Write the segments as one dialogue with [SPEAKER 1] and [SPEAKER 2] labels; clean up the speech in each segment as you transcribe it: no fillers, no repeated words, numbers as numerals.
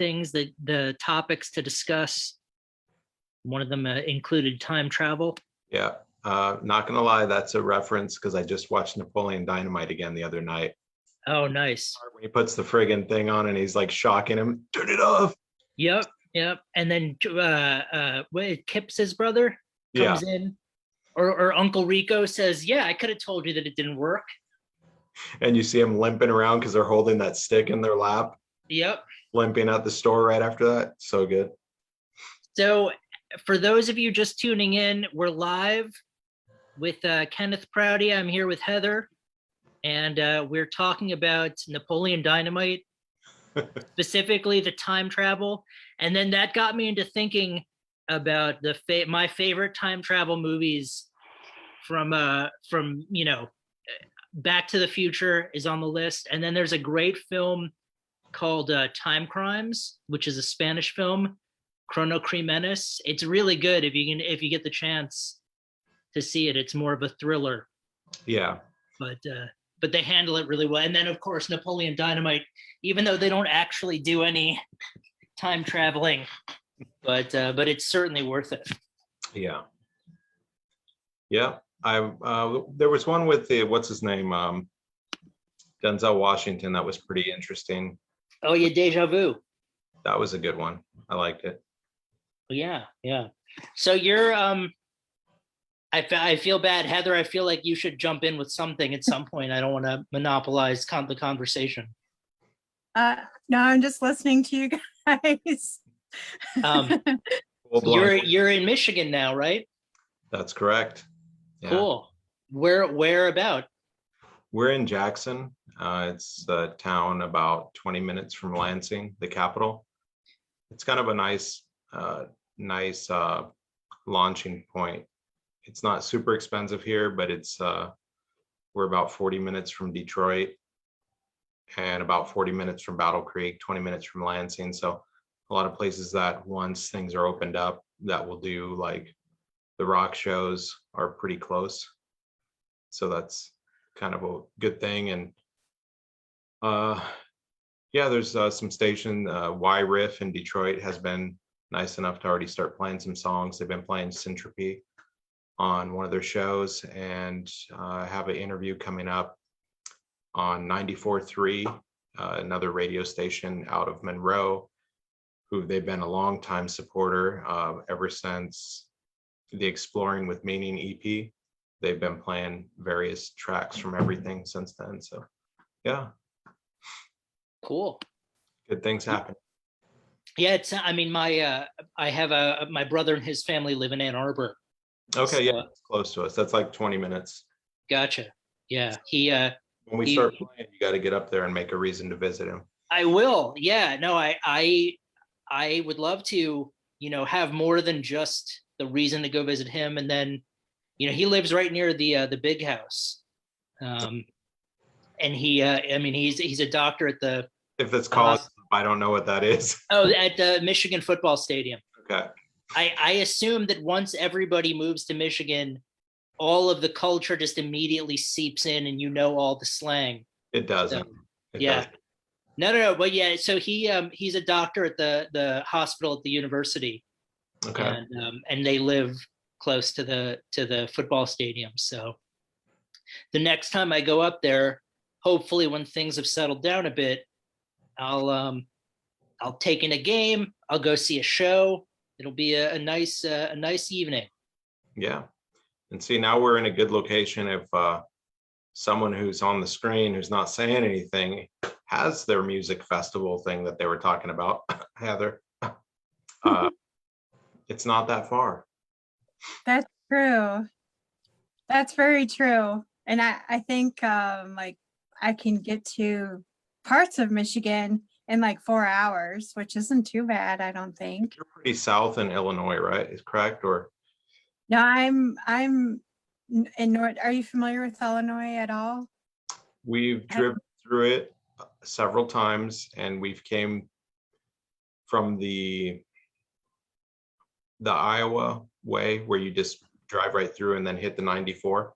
[SPEAKER 1] things, that the topics to discuss. One of them included time travel.
[SPEAKER 2] Yeah, not gonna lie, that's a reference because I just watched Napoleon Dynamite again the other night.
[SPEAKER 1] Oh, nice.
[SPEAKER 2] When he puts the friggin' thing on and he's like shocking him, turn it off.
[SPEAKER 1] Yep. And then Kip's his brother comes in, or Uncle Rico says, "Yeah, I could have told you that it didn't work."
[SPEAKER 2] And you see him limping around because they're holding that stick in their lap.
[SPEAKER 1] Yep.
[SPEAKER 2] Limping out the store right after that. So good.
[SPEAKER 1] So for those of you just tuning in, we're live with Kenneth Prouty. I'm here with Heather, and we're talking about Napoleon Dynamite, specifically the time travel. And then that got me into thinking about my favorite time travel movies from Back to the Future is on the list. And then there's a great film called Time Crimes, which is a Spanish film, Chrono Crimenes. It's really good if you get the chance to see it. It's more of a thriller.
[SPEAKER 2] Yeah.
[SPEAKER 1] But they handle it really well. And then of course Napoleon Dynamite, even though they don't actually do any time traveling, but it's certainly worth it.
[SPEAKER 2] Yeah. Yeah. There was one with what's his name? Denzel Washington that was pretty interesting.
[SPEAKER 1] Oh yeah, Deja Vu.
[SPEAKER 2] That was a good one. I liked it.
[SPEAKER 1] Yeah. So you're I feel bad, Heather. I feel like you should jump in with something at some point. I don't want to monopolize the conversation.
[SPEAKER 3] No, I'm just listening to you guys.
[SPEAKER 1] You're in Michigan now, right?
[SPEAKER 2] That's correct.
[SPEAKER 1] Yeah. Cool. Where about?
[SPEAKER 2] We're in Jackson. It's a town about 20 minutes from Lansing, the capital. It's kind of a nice launching point. It's not super expensive here, but we're about 40 minutes from Detroit and about 40 minutes from Battle Creek, 20 minutes from Lansing. So a lot of places that once things are opened up that will do like the rock shows are pretty close. So that's kind of a good thing. And there's some station, Y Riff in Detroit has been nice enough to already start playing some songs. They've been playing Syntropy on one of their shows, and have an interview coming up on 94.3, another radio station out of Monroe, who they've been a long time supporter ever since the Exploring with Meaning EP. They've been playing various tracks from everything since then. So yeah.
[SPEAKER 1] Cool.
[SPEAKER 2] Good things happen.
[SPEAKER 1] Yeah, I have my brother and his family live in Ann Arbor.
[SPEAKER 2] Okay, so, yeah, it's close to us. That's like 20 minutes.
[SPEAKER 1] Gotcha. Yeah,
[SPEAKER 2] when we start playing, you got to get up there and make a reason to visit him.
[SPEAKER 1] I will. Yeah, no, I would love to, have more than just the reason to go visit him. And then, he lives right near the big house, and he's a doctor at the.
[SPEAKER 2] If it's college, I don't know what that is.
[SPEAKER 1] Oh, at the Michigan football stadium.
[SPEAKER 2] Okay.
[SPEAKER 1] I assume that once everybody moves to Michigan, all of the culture just immediately seeps in, and all the slang.
[SPEAKER 2] It doesn't.
[SPEAKER 1] So, yeah. No. But yeah, so he's a doctor at the hospital at the university.
[SPEAKER 2] Okay.
[SPEAKER 1] And they live close to the football stadium. So the next time I go up there, hopefully when things have settled down a bit, I'll take in a game. I'll go see a show. It'll be a nice evening.
[SPEAKER 2] Yeah. And see, now we're in a good location if someone who's on the screen who's not saying anything has their music festival thing that they were talking about, Heather. It's not that far.
[SPEAKER 3] That's true. That's very true. And I think I can get to parts of Michigan in like 4 hours, which isn't too bad, I don't think.
[SPEAKER 2] You're pretty south in Illinois, right? Is correct? Or
[SPEAKER 3] no, I'm in North. Are you familiar with Illinois at all?
[SPEAKER 2] We've driven through it several times, and we've came from the Iowa way, where you just drive right through and then hit the 94.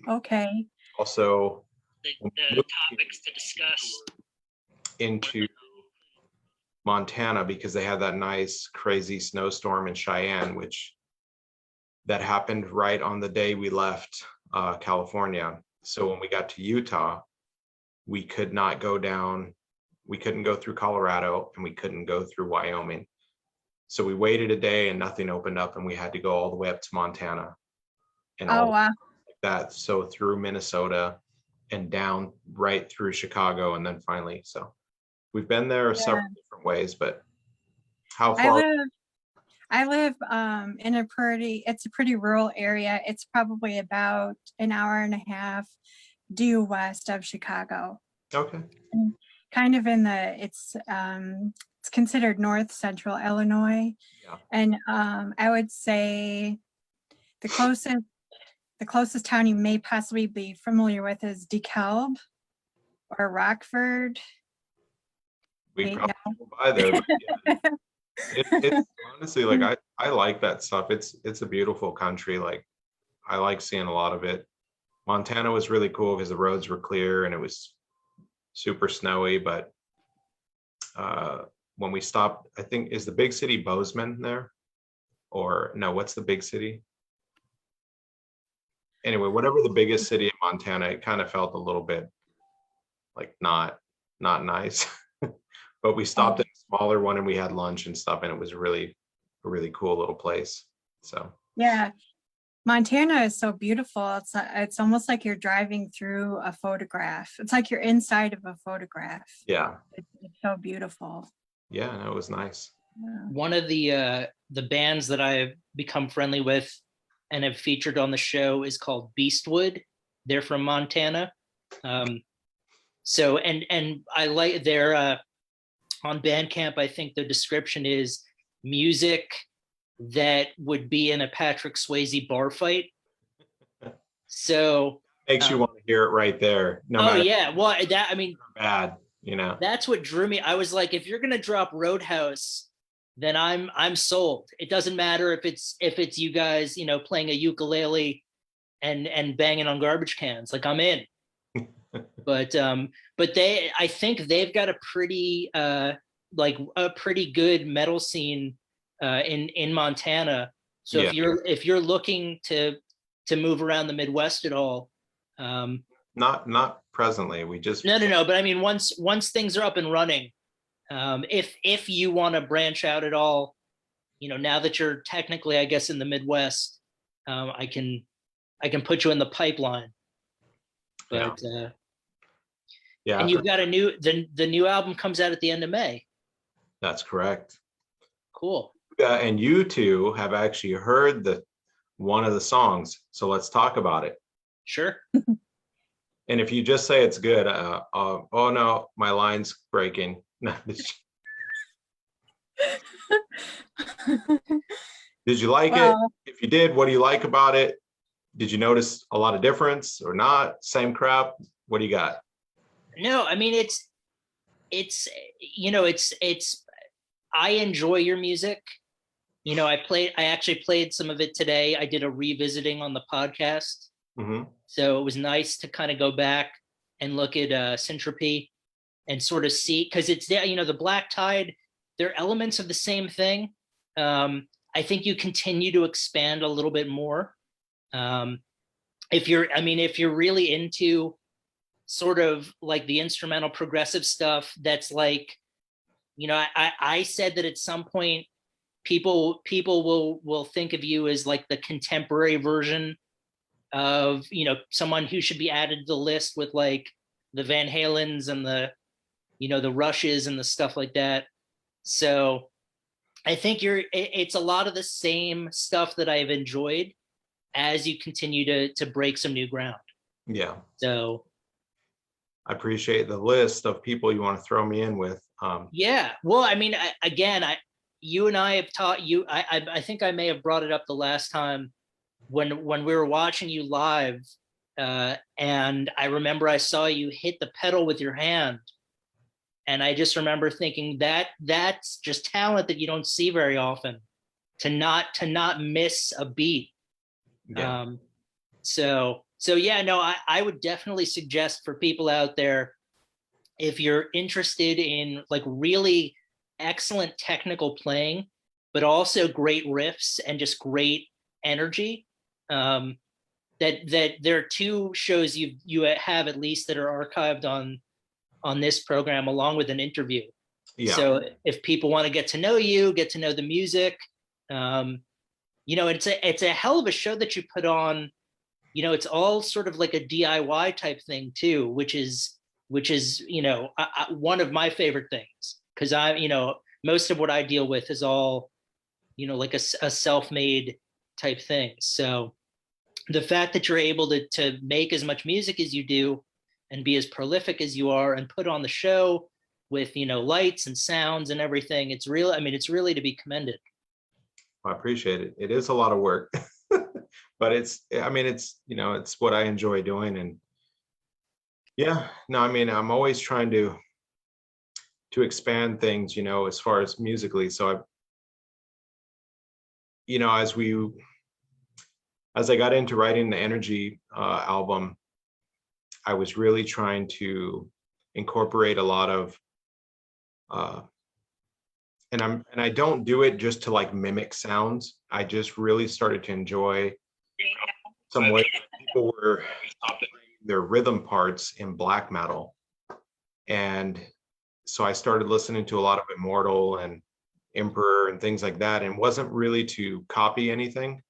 [SPEAKER 3] Okay.
[SPEAKER 2] Also,
[SPEAKER 1] the topics to discuss
[SPEAKER 2] into Montana because they had that nice, crazy snowstorm in Cheyenne, that happened right on the day we left California. So when we got to Utah, we could not go down. We couldn't go through Colorado and we couldn't go through Wyoming. So we waited a day and nothing opened up and we had to go all the way up to Montana and all
[SPEAKER 3] wow.
[SPEAKER 2] like that. So through Minnesota and down right through Chicago and then finally. So we've been there several different ways, but how far?
[SPEAKER 3] I live in it's a pretty rural area. It's probably about an hour and a half due west of Chicago.
[SPEAKER 2] Okay.
[SPEAKER 3] And kind of it's considered north central Illinois.
[SPEAKER 2] Yeah.
[SPEAKER 3] And I would say the closest town you may possibly be familiar with is DeKalb or Rockford.
[SPEAKER 2] We probably go by there. But yeah. It's honestly like I like that stuff. It's a beautiful country. Like I like seeing a lot of it. Montana was really cool because the roads were clear and it was super snowy. But when we stopped, I think is the big city Bozeman there, or no? What's the big city? Anyway, whatever the biggest city in Montana, it kind of felt a little bit like not nice. But we stopped at a smaller one and we had lunch and stuff, and it was a really cool little place. So
[SPEAKER 3] yeah, Montana is so beautiful. It's almost like you're driving through a photograph. It's like you're inside of a photograph.
[SPEAKER 2] yeah,
[SPEAKER 3] It's so beautiful.
[SPEAKER 2] yeah, no, it was nice.
[SPEAKER 3] Yeah.
[SPEAKER 1] One of the bands that I've become friendly with and have featured on the show is called Beastwood. They're from Montana. So and I like their on Bandcamp, I think the description is music that would be in a Patrick Swayze bar fight. So
[SPEAKER 2] Makes you want to hear it right there. No
[SPEAKER 1] oh
[SPEAKER 2] matter
[SPEAKER 1] yeah, well that I mean
[SPEAKER 2] bad, you know.
[SPEAKER 1] that's what drew me. I was like, if you're gonna drop Roadhouse, then I'm sold. It doesn't matter if it's you guys, you know, playing a ukulele and banging on garbage cans. Like I'm in. But I think they've got a pretty good metal scene in Montana. So
[SPEAKER 2] Yeah.
[SPEAKER 1] if you're looking to move around the Midwest at all,
[SPEAKER 2] Not presently. We just
[SPEAKER 1] no. But I mean, once things are up and running, if you want to branch out at all, you know, now that you're technically, I guess, in the Midwest, I can put you in the pipeline. But
[SPEAKER 2] yeah,
[SPEAKER 1] and you've got the new album comes out at the end of May.
[SPEAKER 2] that's correct.
[SPEAKER 1] Cool.
[SPEAKER 2] And you two have actually heard one of the songs, so let's talk about it.
[SPEAKER 1] Sure.
[SPEAKER 2] And if you just say it's good, oh no, my line's breaking. Did you like it? If you did, what do you like about it? Did you notice a lot of difference or not? Same crap? What do you got?
[SPEAKER 1] No, I mean it's you know it's I enjoy your music. You know, I actually played some of it today. I did a revisiting on the podcast.
[SPEAKER 2] Mm-hmm.
[SPEAKER 1] So it was nice to kind of go back and look at Syntropy and sort of see, because it's there, you know, the Black Tide, they're elements of the same thing. I think you continue to expand a little bit more. If you're really into sort of like the instrumental progressive stuff, that's like, you know, I said that at some point people will think of you as like the contemporary version of, you know, someone who should be added to the list with like the Van Halens and the, you know, the Rushes and the stuff like that. So I think it's a lot of the same stuff that I've enjoyed as you continue to break some new ground.
[SPEAKER 2] Yeah.
[SPEAKER 1] So
[SPEAKER 2] I appreciate the list of people you want to throw me in with.
[SPEAKER 1] Yeah. Well, I mean, you and I have taught you, I think I may have brought it up the last time when we were watching you live. And I remember I saw you hit the pedal with your hand. And I just remember thinking that's just talent that you don't see very often, to not miss a beat.
[SPEAKER 2] Yeah.
[SPEAKER 1] So yeah, no, I would definitely suggest for people out there, if you're interested in like really excellent technical playing, but also great riffs and just great energy. That there are two shows you have at least that are archived on this program, along with an interview.
[SPEAKER 2] Yeah.
[SPEAKER 1] So if people want to get to know you, get to know the music, it's a hell of a show that you put on. It's all sort of like a DIY type thing too, which is one of my favorite things, because most of what I deal with is all like a self-made type thing. So the fact that you're able to make as much music as you do and be as prolific as you are and put on the show with lights and sounds and everything, it's really to be commended.
[SPEAKER 2] I appreciate it. It is a lot of work. But it's what I enjoy doing. And yeah, no, I'm always trying to expand things, as far as musically. So as I got into writing the Energy album, I was really trying to incorporate a lot of and I don't do it just to like mimic sounds. I just really started to enjoy some way people were operating their rhythm parts in black metal. And so I started listening to a lot of Immortal and Emperor and things like that, and wasn't really to copy anything.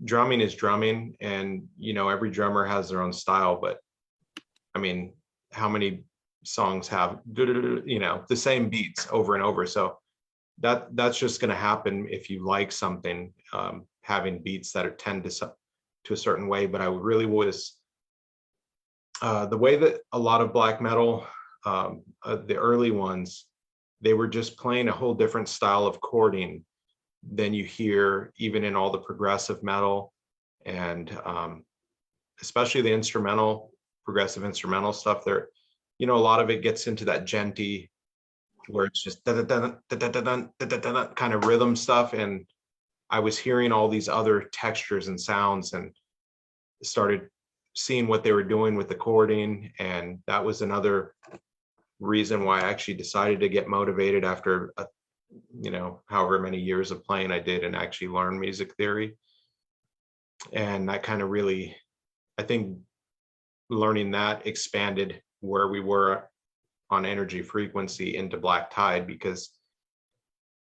[SPEAKER 2] Drumming is drumming, and every drummer has their own style, but how many songs have the same beats over and over? So that's just going to happen if you like something, having beats that are tend to a certain way. But I really was the way that a lot of black metal, the early ones, they were just playing a whole different style of chording than you hear even in all the progressive metal, and especially the progressive instrumental stuff. There, a lot of it gets into that djenty, where it's just kind of rhythm stuff. And I was hearing all these other textures and sounds, and started seeing what they were doing with the chording. And that was another reason why I actually decided to get motivated after however many years of playing I did, and actually learn music theory. And that kind of really, I think learning that expanded where we were on Energy Frequency into Black Tide, because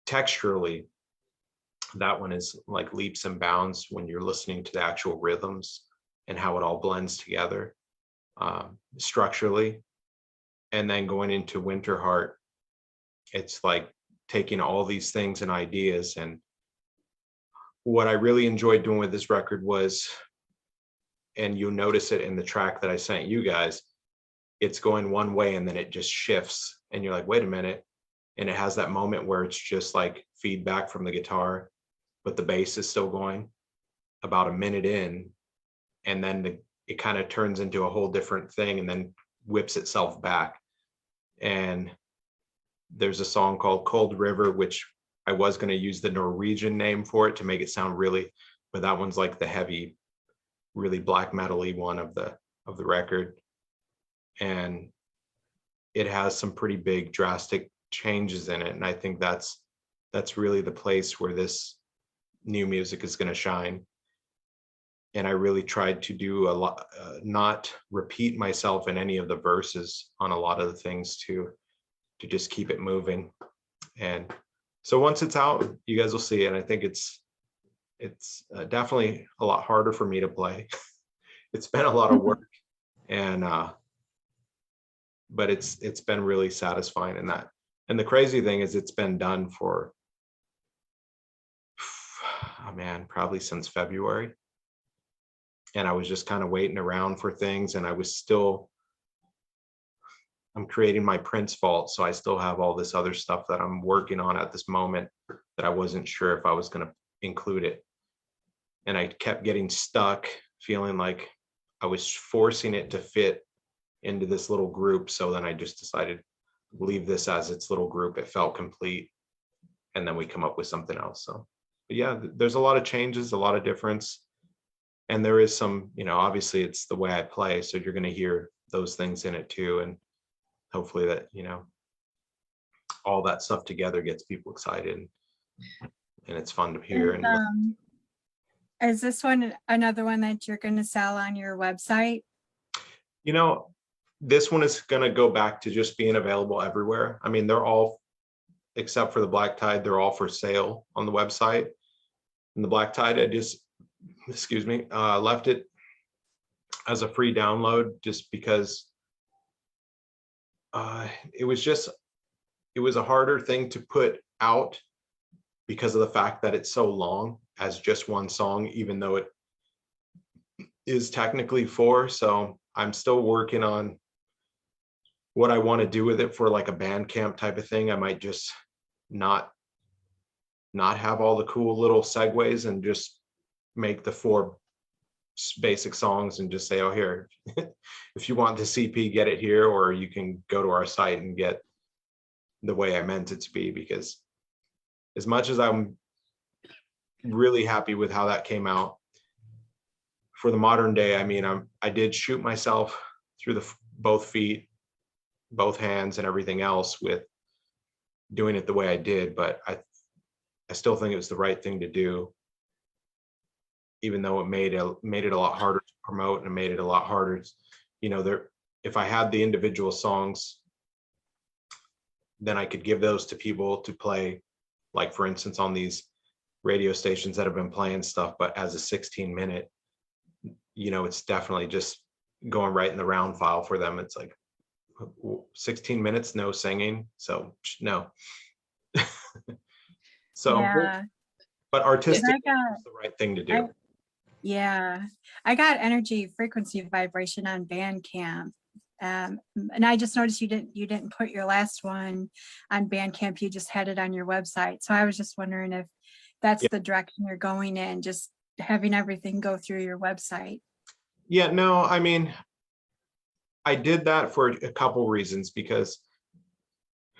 [SPEAKER 2] texturally that one is like leaps and bounds when you're listening to the actual rhythms and how it all blends together structurally. And then going into Winterheart, it's like taking all these things and ideas. And what I really enjoyed doing with this record was, and you'll notice it in the track that I sent you guys, it's going one way and then it just shifts, and you're like, wait a minute. And it has that moment where it's just like feedback from the guitar, but the bass is still going about a minute in, and then it kind of turns into a whole different thing and then whips itself back. And there's a song called Cold River, which I was going to use the Norwegian name for it to make it sound really, but that one's like the heavy, really black metal-y one of the record. And it has some pretty big drastic changes in it. And I think that's really the place where this new music is going to shine. And I really tried to do a lot, not repeat myself in any of the verses on a lot of the things to just keep it moving. And so once it's out, you guys will see it. I think it's definitely a lot harder for me to play. It's been a lot of work, and but it's been really satisfying in that. And the crazy thing is, it's been done for probably since February. And I was just kind of waiting around for things, and I'm creating my Prince vault, so I still have all this other stuff that I'm working on at this moment that I wasn't sure if I was going to include it. And I kept getting stuck, feeling like I was forcing it to fit into this little group. So then I just decided to leave this as its little group. It felt complete. And then we come up with something else. So, but yeah, there's a lot of changes, a lot of difference. And there is some, obviously it's the way I play. So you're going to hear those things in it too. And hopefully that, all that stuff together gets people excited, and it's fun to hear.
[SPEAKER 3] Is,
[SPEAKER 2] And
[SPEAKER 3] is this one another one that you're going to sell on your website?
[SPEAKER 2] you know, this one is going to go back to just being available everywhere. I mean, they're all, except for the Black Tide, they're all for sale on the website. And the Black Tide, I just, excuse me, left it as a free download just because it was a harder thing to put out because of the fact that it's so long as just one song, even though it is technically four. So I'm still working on what I want to do with it for like a band camp type of thing. I might just not have all the cool little segues and just make the four basic songs and just say, oh, here, if you want the CP, get it here, or you can go to our site and get the way I meant it to be. Because as much as I'm really happy with how that came out for the modern day, I mean, I did shoot myself through both feet, both hands, and everything else with doing it the way I did, but I still think it was the right thing to do, even though it made it a lot harder to promote, and it made it a lot harder, if I had the individual songs, then I could give those to people to play, like for instance on these radio stations that have been playing stuff. But as a 16-minute, it's definitely just going right in the round file for them. It's like 16 minutes, no singing, so no. So
[SPEAKER 3] Yeah.
[SPEAKER 2] but artistic
[SPEAKER 3] I got-
[SPEAKER 2] is the right thing to do.
[SPEAKER 3] Yeah, I got energy, frequency, vibration on Bandcamp, and I just noticed you didn't put your last one on Bandcamp. You just had it on your website. So I was just wondering if that's the direction you're going in, just having everything go through your website.
[SPEAKER 2] Yeah, no, I mean, I did that for a couple reasons, because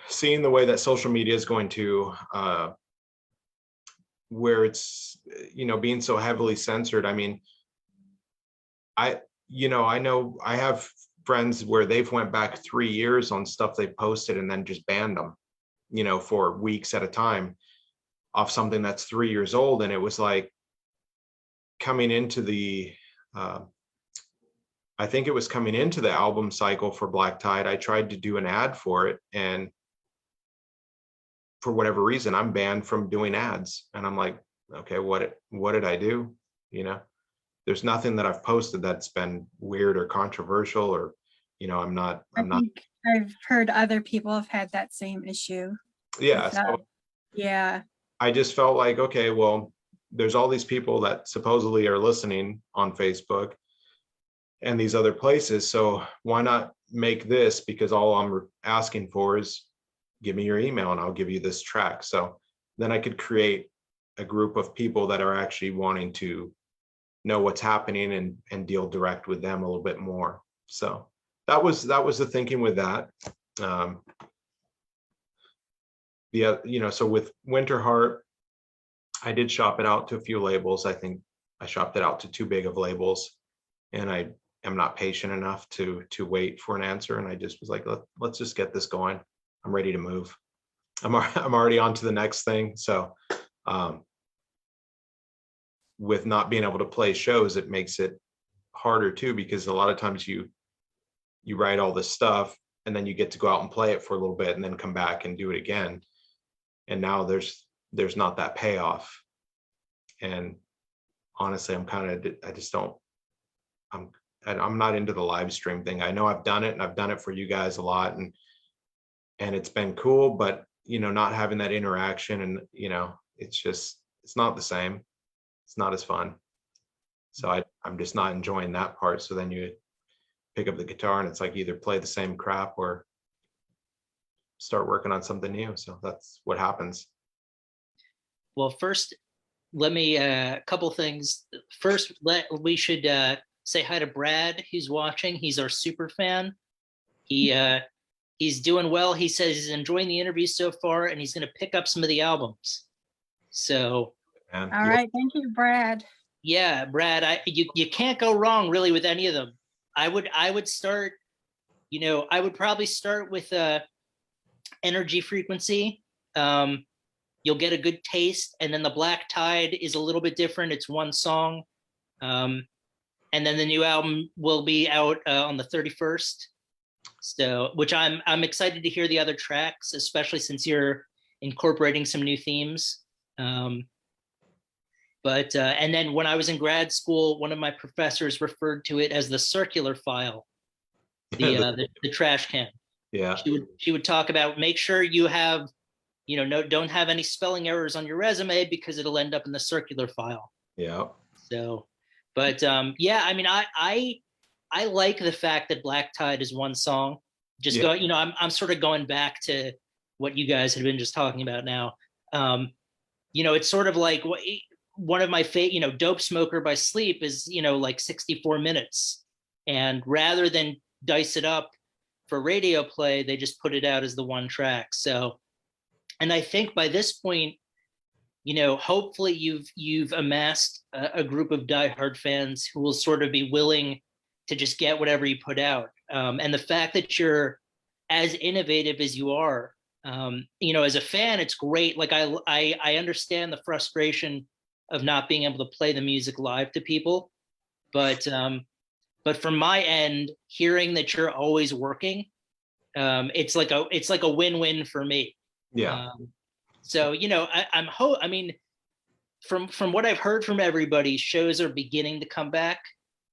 [SPEAKER 2] seeing the way that social media is going to where it's being so heavily censored. I mean, I know I have friends where they've went back 3 years on stuff they posted and then just banned them, for weeks at a time off something that's 3 years old. And it was like coming into the I think it was coming into the album cycle for Black Tide, I tried to do an ad for it, and for whatever reason, I'm banned from doing ads. And I'm like, okay, what did I do? There's nothing that I've posted that's been weird or controversial, or, I'm not.
[SPEAKER 3] I've heard other people have had that same issue.
[SPEAKER 2] Yeah.
[SPEAKER 3] So, yeah.
[SPEAKER 2] I just felt like, okay, well, there's all these people that supposedly are listening on Facebook and these other places. So why not make this? Because all I'm asking for is give me your email and I'll give you this track. So then I could create a group of people that are actually wanting to know what's happening and deal direct with them a little bit more. So that was the thinking with that. So with Winterheart, I did shop it out to a few labels. I think I shopped it out to too big of labels, and I am not patient enough to wait for an answer. And I just was like, let's just get this going. I'm ready to move. I'm already on to the next thing. So with not being able to play shows, it makes it harder too, because a lot of times you write all this stuff and then you get to go out and play it for a little bit and then come back and do it again. And now there's not that payoff. And honestly, I'm not into the live stream thing. I know I've done it, and I've done it for you guys a lot, and it's been cool, but not having that interaction, and it's not the same. It's not as fun. So I'm just not enjoying that part. So then you pick up the guitar and it's like either play the same crap or start working on something new. So that's what happens.
[SPEAKER 1] Well, first, let me a couple things. First, we should say hi to Brad, who's watching. He's our super fan. He's doing well. He says he's enjoying the interview so far, and he's going to pick up some of the albums. So,
[SPEAKER 3] all right, thank you, Brad.
[SPEAKER 1] Yeah, Brad, you can't go wrong really with any of them. I would start. I would probably start with energy frequency, you'll get a good taste. And then the Black Tide is a little bit different. It's one song. And then the new album will be out on the 31st. So, which I'm excited to hear the other tracks, especially since you're incorporating some new themes. But and then when I was in grad school, one of my professors referred to it as the circular file, the trash can.
[SPEAKER 2] Yeah.
[SPEAKER 1] She would talk about, make sure you have, don't have any spelling errors on your resume because it'll end up in the circular file.
[SPEAKER 2] Yeah.
[SPEAKER 1] So, but yeah, I mean, I like the fact that Black Tide is one song. Just going, I'm sort of going back to what you guys have been just talking about now. It's sort of like one of my favorite, Dope Smoker by Sleep is, like 64 minutes. And rather than dice it up for radio play, they just put it out as the one track. So, and I think by this point, hopefully you've amassed a group of diehard fans who will sort of be willing to just get whatever you put out. And the fact that you're as innovative as you are, as a fan, it's great. Like I understand the frustration of not being able to play the music live to people, but from my end, hearing that you're always working, it's like a win-win for me.
[SPEAKER 2] Yeah.
[SPEAKER 1] So I mean, from what I've heard from everybody, shows are beginning to come back.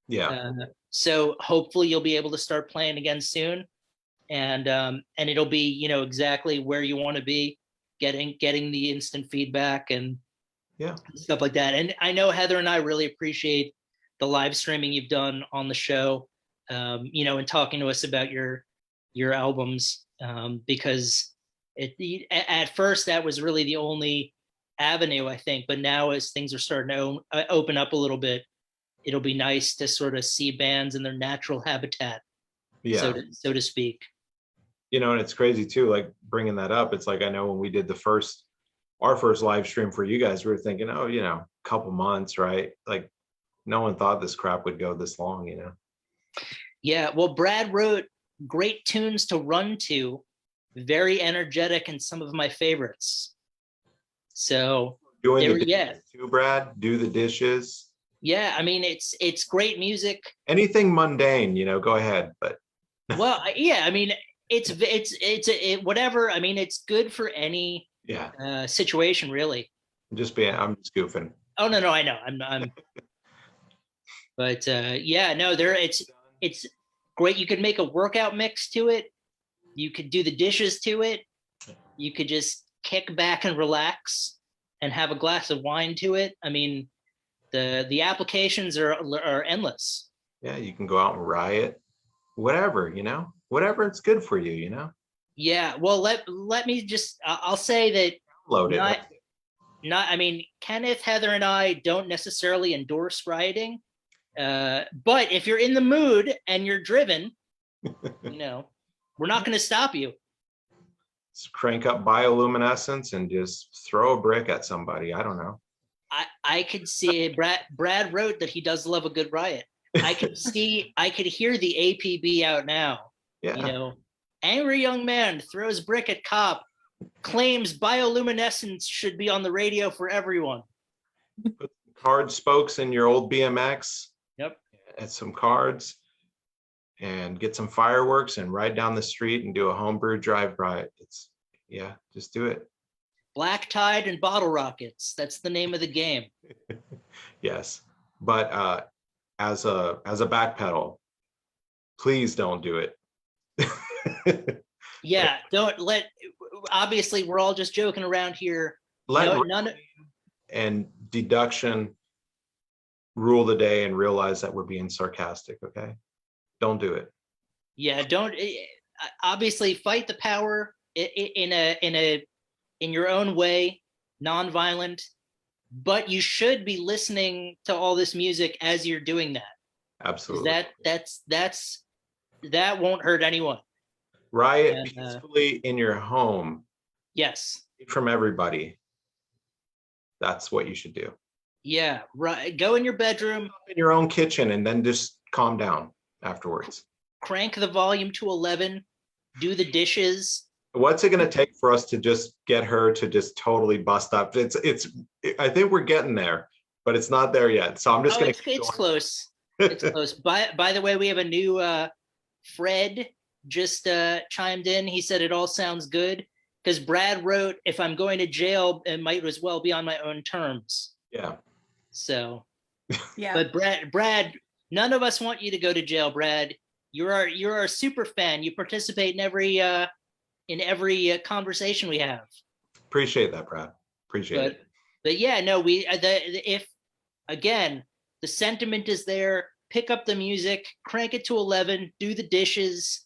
[SPEAKER 2] Yeah.
[SPEAKER 1] So hopefully you'll be able to start playing again soon, and it'll be exactly where you want to be, getting the instant feedback and stuff like that. And I know Heather and I really appreciate the live streaming you've done on the show, and talking to us about your albums, because at first that was really the only avenue, I think, but now as things are starting to open up a little bit, it'll be nice to sort of see bands in their natural habitat, so to speak.
[SPEAKER 2] And it's crazy too, like bringing that up. It's like, I know when we did our first live stream for you guys, we were thinking, couple months, right? Like no one thought this crap would go this long,
[SPEAKER 1] Yeah, well, Brad wrote great tunes to run to, very energetic, and some of my favorites. So
[SPEAKER 2] doing the dishes too, Brad. Do the dishes.
[SPEAKER 1] Yeah, I mean, it's great music.
[SPEAKER 2] Anything mundane, go ahead. But
[SPEAKER 1] well, yeah, I mean, it's whatever. I mean, it's good for any situation, really.
[SPEAKER 2] I'm just goofing.
[SPEAKER 1] Oh no, I know. I'm but no, it's great. You could make a workout mix to it. You could do the dishes to it. You could just kick back and relax and have a glass of wine to it. I mean, the applications are endless.
[SPEAKER 2] Yeah, you can go out and riot, whatever, whatever it's good for you,
[SPEAKER 1] Yeah, well, let me just, I'll say that
[SPEAKER 2] load it.
[SPEAKER 1] I mean, Kenneth, Heather, and I don't necessarily endorse rioting, but if you're in the mood and you're driven, we're not going to stop you.
[SPEAKER 2] Just crank up bioluminescence and just throw a brick at somebody. I don't know.
[SPEAKER 1] I could see Brad wrote that he does love a good riot. I could hear the APB out now.
[SPEAKER 2] Yeah.
[SPEAKER 1] Angry young man throws brick at cop, claims bioluminescence should be on the radio for everyone.
[SPEAKER 2] Put card spokes in your old BMX.
[SPEAKER 1] Yep.
[SPEAKER 2] Add some cards and get some fireworks and ride down the street and do a homebrew drive-by. Just do it.
[SPEAKER 1] Black Tide and bottle rockets. That's the name of the game.
[SPEAKER 2] Yes. But as a back pedal, please don't do it.
[SPEAKER 1] Yeah, obviously we're all just joking around here.
[SPEAKER 2] And deduction rule the day and realize that we're being sarcastic, okay? Don't do it.
[SPEAKER 1] Yeah, don't obviously fight the power in your own way, non-violent, but you should be listening to all this music as you're doing that.
[SPEAKER 2] Absolutely.
[SPEAKER 1] That won't hurt anyone.
[SPEAKER 2] Riot peacefully in your home.
[SPEAKER 1] Yes.
[SPEAKER 2] From everybody. That's what you should do.
[SPEAKER 1] Yeah, right. Go in your bedroom.
[SPEAKER 2] In your own kitchen and then just calm down afterwards.
[SPEAKER 1] Crank the volume to 11. Do the dishes.
[SPEAKER 2] What's it going to take for us to just get her to just totally bust up? I think we're getting there, but it's not there yet. So I'm just
[SPEAKER 1] Oh,
[SPEAKER 2] going
[SPEAKER 1] it's close. It's close. By the way, we have a new Fred just chimed in. He said it all sounds good because Brad wrote, "If I'm going to jail, it might as well be on my own terms."
[SPEAKER 2] Yeah.
[SPEAKER 1] So,
[SPEAKER 3] Yeah.
[SPEAKER 1] but Brad, none of us want you to go to jail, Brad. You're our super fan. You participate in every conversation we have.
[SPEAKER 2] Appreciate that, Brad. Appreciate it.
[SPEAKER 1] But yeah, no, if again, the sentiment is there. Pick up the music, crank it to 11, do the dishes.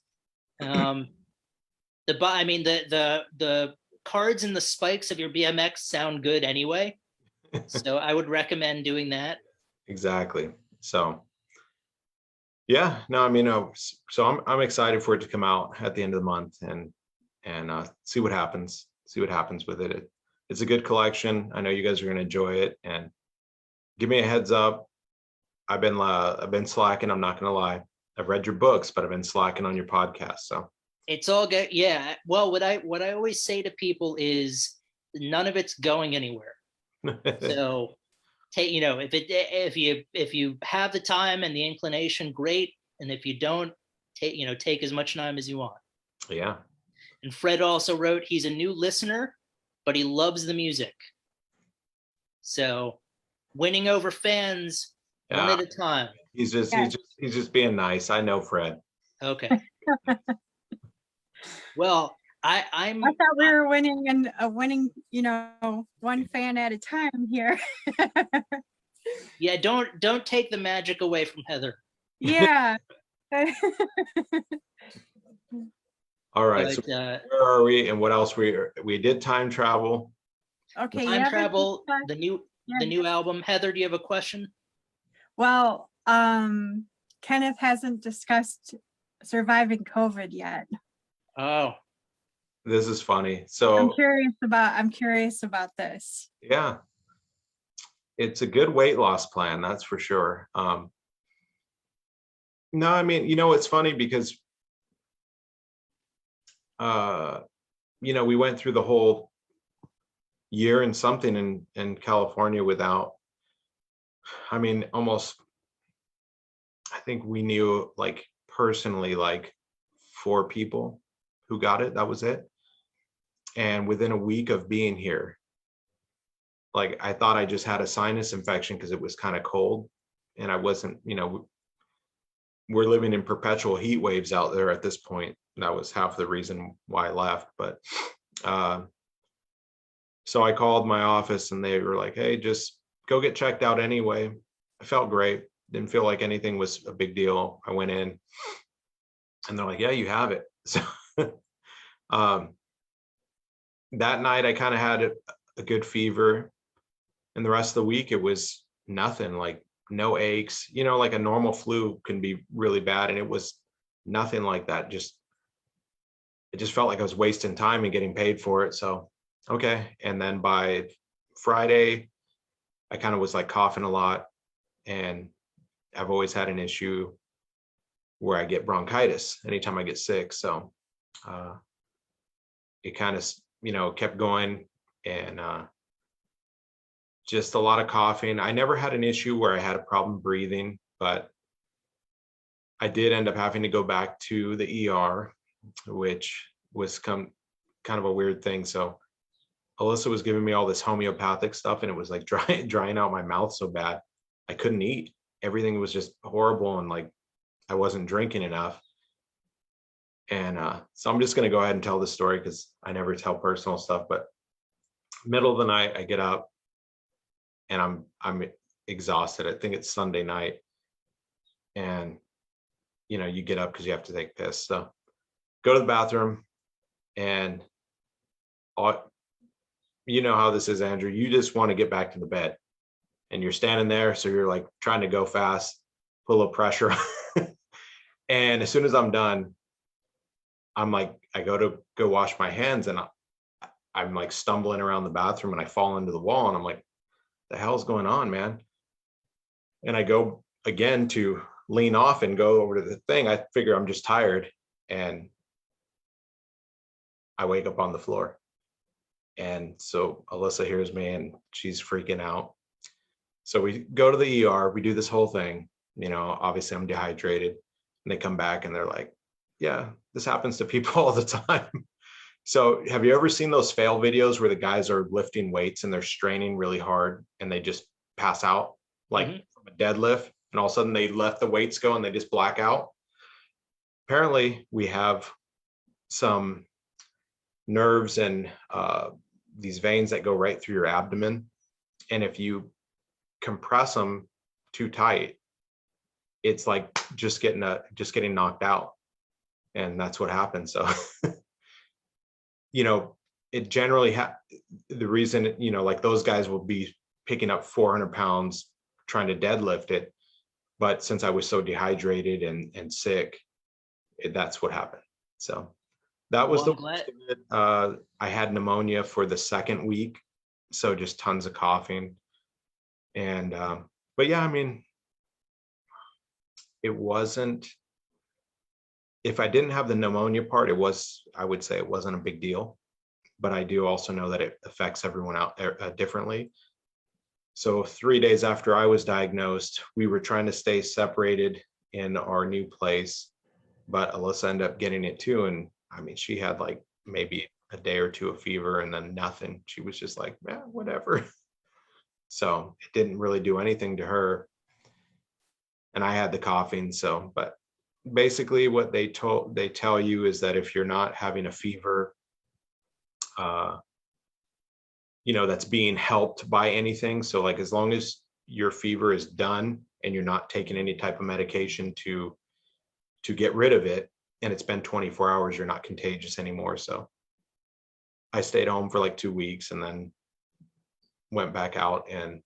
[SPEAKER 1] The cards and the spikes of your BMX sound good anyway. So I would recommend doing that.
[SPEAKER 2] Exactly. So yeah, no, I mean, so I'm excited for it to come out at the end of the month and see what happens. See what happens with it. It's a good collection. I know you guys are going to enjoy it, and give me a heads up. I've been slacking. I'm not going to lie. I've read your books, but I've been slacking on your podcast. So
[SPEAKER 1] It's all good. Yeah. Well, what I always say to people is none of it's going anywhere. So take, if you have the time and the inclination, great. And if you don't, take as much time as you want.
[SPEAKER 2] yeah.
[SPEAKER 1] And Fred also wrote, he's a new listener, but he loves the music. So winning over fans one
[SPEAKER 2] Yeah.
[SPEAKER 1] at a time.
[SPEAKER 2] He's just being nice. I know Fred.
[SPEAKER 1] Okay. Well,
[SPEAKER 3] I thought we were winning and winning, one fan at a time here.
[SPEAKER 1] Yeah, don't take the magic away from Heather.
[SPEAKER 3] Yeah.
[SPEAKER 2] All right.
[SPEAKER 1] But,
[SPEAKER 2] so where are we, and what else we did time travel?
[SPEAKER 3] Okay.
[SPEAKER 1] Time travel,
[SPEAKER 3] yeah.
[SPEAKER 1] the new album. Heather, do you have a question?
[SPEAKER 3] Well, Kenneth hasn't discussed surviving COVID yet.
[SPEAKER 1] Oh,
[SPEAKER 2] This is funny. So
[SPEAKER 3] I'm curious about this.
[SPEAKER 2] yeah, it's a good weight loss plan, that's for sure. No, I mean, it's funny because we went through the whole year and something in California without, I mean, almost, I think we knew like personally like 4 people who got it. That was it. And within a week of being here, like I thought I just had a sinus infection because it was kind of cold, and I wasn't, we're living in perpetual heat waves out there at this point. That was half the reason why I left. But so I called my office and they were like, hey, just go get checked out anyway. I felt great. Didn't feel like anything was a big deal. I went in and they're like, yeah, you have it. So that night I kind of had a good fever, and the rest of the week it was nothing, like no aches, like a normal flu can be really bad. And it was nothing like that. It just felt like I was wasting time and getting paid for it. So, okay. And then by Friday, I kind of was like coughing a lot, and I've always had an issue where I get bronchitis anytime I get sick. So it kind of, kept going, and just a lot of coughing. I never had an issue where I had a problem breathing, but I did end up having to go back to the ER, which was kind of a weird thing. So Alyssa was giving me all this homeopathic stuff, and it was like drying out my mouth so bad I couldn't eat. Everything was just horrible, and like I wasn't drinking enough. And so I'm just going to go ahead and tell this story because I never tell personal stuff. But middle of the night, I get up and I'm exhausted. I think it's Sunday night, and you get up because you have to take piss. So go to the bathroom, and you know how this is, Andrew. You just want to get back to the bed, and you're standing there, so you're like trying to go fast, put a little pressure on. And as soon as I'm done, I'm like, I go to go wash my hands, and I'm like stumbling around the bathroom, and I fall into the wall, and I'm like, the hell's going on, man? And I go again to lean off and go over to the thing. I figure I'm just tired, and I wake up on the floor. And so Alyssa hears me and she's freaking out. So we go to the ER, we do this whole thing, you know, obviously I'm dehydrated, and they come back and they're like, yeah, this happens to people all the time. So have you ever seen those fail videos where the guys are lifting weights and they're straining really hard and they just pass out like from a deadlift, and all of a sudden they let the weights go and they just black out? Apparently we have some nerves and these veins that go right through your abdomen. And if you compress them too tight, it's like just getting knocked out. And that's what happens. So, you know, it generally the reason, you know, like those guys will be picking up 400 pounds trying to deadlift it. But since I was so dehydrated and sick, that's what happened. So that was
[SPEAKER 1] Well,
[SPEAKER 2] the worst of it. I had pneumonia for the second week, so just tons of coughing. And but yeah, I mean, it wasn't. If I didn't have the pneumonia part, I would say it wasn't a big deal. But I do also know that it affects everyone out differently. So 3 days after I was diagnosed, we were trying to stay separated in our new place, but Alyssa ended up getting it too. And I mean, she had like maybe a day or two of fever and then nothing. She was just like, yeah, whatever. So it didn't really do anything to her. And I had the coughing. So, but basically what they tell you is that if you're not having a fever, you know, that's being helped by anything. So like, as long as your fever is done and you're not taking any type of medication to get rid of it, and it's been 24 hours, you're not contagious anymore. So I stayed home for like 2 weeks and then went back out, and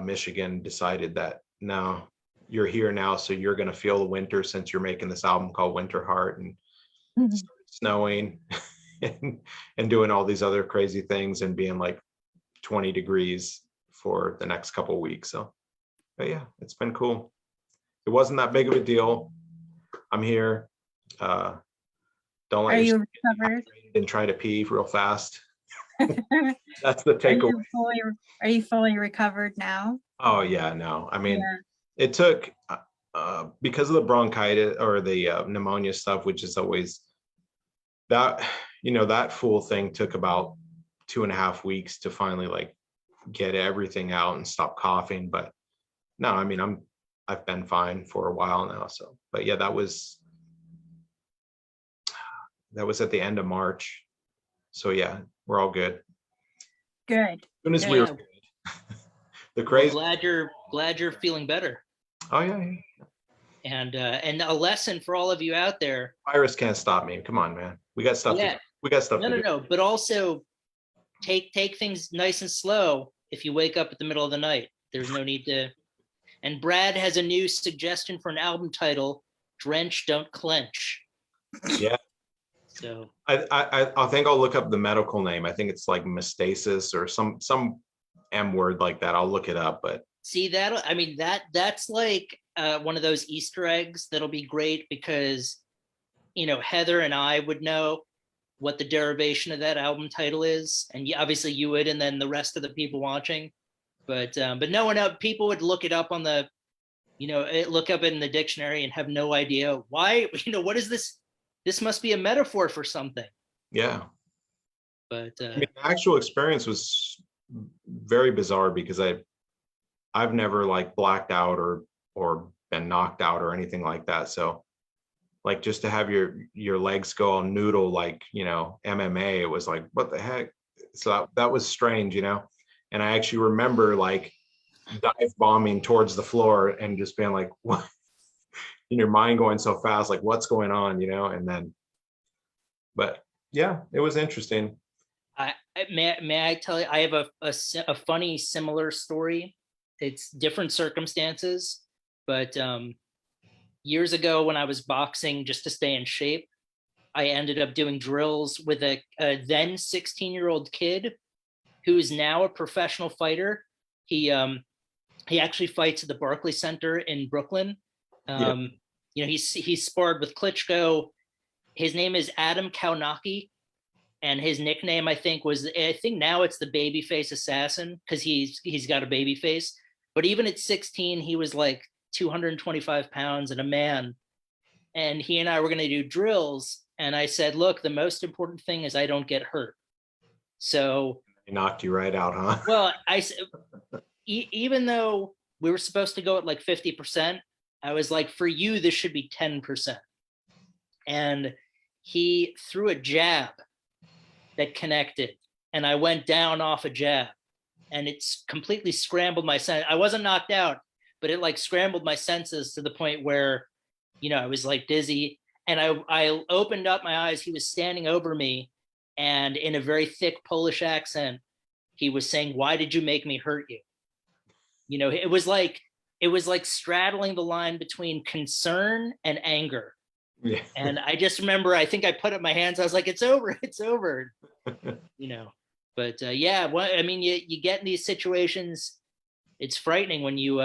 [SPEAKER 2] Michigan decided that no, you're here now, so you're going to feel the winter since you're making this album called Winter Heart, and snowing and doing all these other crazy things and being like 20 degrees for the next couple of weeks. So, but yeah, it's been cool. It wasn't that big of a deal. I'm here. Don't let
[SPEAKER 3] Are you
[SPEAKER 2] yourself get
[SPEAKER 3] recovered?
[SPEAKER 2] dehydrated and try to pee real fast. That's the takeaway.
[SPEAKER 3] Are you fully recovered now?
[SPEAKER 2] Oh yeah, no. I mean,
[SPEAKER 3] Yeah.
[SPEAKER 2] it took because of the bronchitis or the pneumonia stuff, which is always that, you know, that full thing took about 2.5 weeks to finally like get everything out and stop coughing. But no, I mean, I've been fine for a while now. So, but yeah, that was at the end of March. So yeah, we're all good.
[SPEAKER 3] Good.
[SPEAKER 2] As soon as
[SPEAKER 1] Yeah,
[SPEAKER 2] we were
[SPEAKER 1] yeah.
[SPEAKER 2] good. The
[SPEAKER 1] Well,
[SPEAKER 2] crazy.
[SPEAKER 1] glad you're feeling better.
[SPEAKER 2] Oh yeah,
[SPEAKER 1] And a lesson for all of you out there.
[SPEAKER 2] virus can't stop me. Come on, man. We got stuff to do.
[SPEAKER 1] Yeah.
[SPEAKER 2] We got stuff to do.
[SPEAKER 1] No. But also take things nice and slow. If you wake up at the middle of the night, there's no need to. And Brad has a new suggestion for an album title: "Drench, Don't Clench."
[SPEAKER 2] Yeah.
[SPEAKER 1] So
[SPEAKER 2] I think I'll look up the medical name. I think it's like mestasis or some M word like that. I'll look it up. But
[SPEAKER 1] see that, I mean, that's like one of those Easter eggs that'll be great, because you know, Heather and I would know what the derivation of that album title is, and obviously you would, and then the rest of the people watching. But no one else, people would look it up on the, you know, look up it in the dictionary and have no idea why. You know, what is this? This must be a metaphor for something.
[SPEAKER 2] yeah,
[SPEAKER 1] But
[SPEAKER 2] I mean, the actual experience was very bizarre because I've never like blacked out or been knocked out or anything like that. So like just to have your legs go all noodle like, you know, MMA, it was like, what the heck? So that was strange, you know. And I actually remember like dive bombing towards the floor and just being like, what? In your mind going so fast, like what's going on, you know? And then, but yeah, it was interesting.
[SPEAKER 1] may I tell you, I have a funny similar story. It's different circumstances, but years ago when I was boxing just to stay in shape, I ended up doing drills with a then 16-year-old kid who is now a professional fighter. He actually fights at the Barclays Center in Brooklyn.
[SPEAKER 2] Yeah.
[SPEAKER 1] You know, he sparred with Klitschko. his name is Adam Kaunaki, and his nickname I think now it's the Babyface Assassin because he's got a baby face. But even at 16, he was like 225 pounds and a man. And he and I were going to do drills. And I said, look, the most important thing is I don't get hurt. So
[SPEAKER 2] He knocked you right out, huh?
[SPEAKER 1] well, even though we were supposed to go at like 50%, I was like, for you, this should be 10%. And he threw a jab that connected, and I went down off a jab, and it's completely scrambled my sense. I wasn't knocked out, but it like scrambled my senses to the point where, I was like dizzy, and I opened up my eyes. He was standing over me, and in a very thick Polish accent, he was saying, "Why did you make me hurt you?" It was like straddling the line between concern and anger.
[SPEAKER 2] Yeah.
[SPEAKER 1] And I just remember, I think I put up my hands. I was like, "It's over, it's over," But yeah, I mean, you get in these situations. It's frightening when you,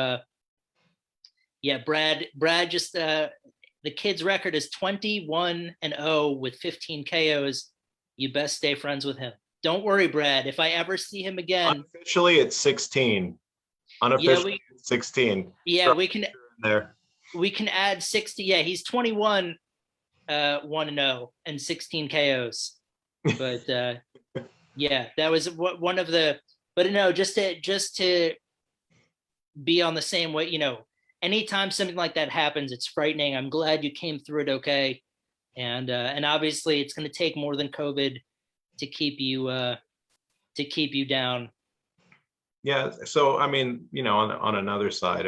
[SPEAKER 1] Brad just the kid's record is 21-0 with 15 KOs. You best stay friends with him. Don't worry, Brad. If I ever see him again,
[SPEAKER 2] Unofficially, it's 16. Unofficially, it's 16.
[SPEAKER 1] Yeah,
[SPEAKER 2] Start
[SPEAKER 1] we can
[SPEAKER 2] there.
[SPEAKER 1] We can add 60. Yeah, he's 21 1-0 and 16 KOs. But yeah, that was one of the. But no, just to be on the same way. Anytime something like that happens, it's frightening. I'm glad you came through it okay, and obviously it's going to take more than COVID to keep you down.
[SPEAKER 2] Yeah. So I mean, on another side,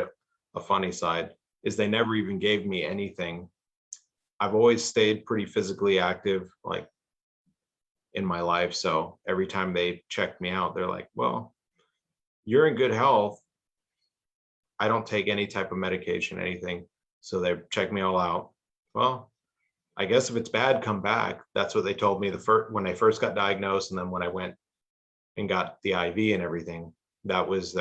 [SPEAKER 2] a funny side is they never even gave me anything. I've always stayed pretty physically active, like in my life. So every time they checked me out, they're like, "Well, you're in good health. I don't take any type of medication, anything." So they checked me all out. Well, I guess if it's bad, come back. That's what they told me when I first got diagnosed, and then when I went and got the IV and everything, that was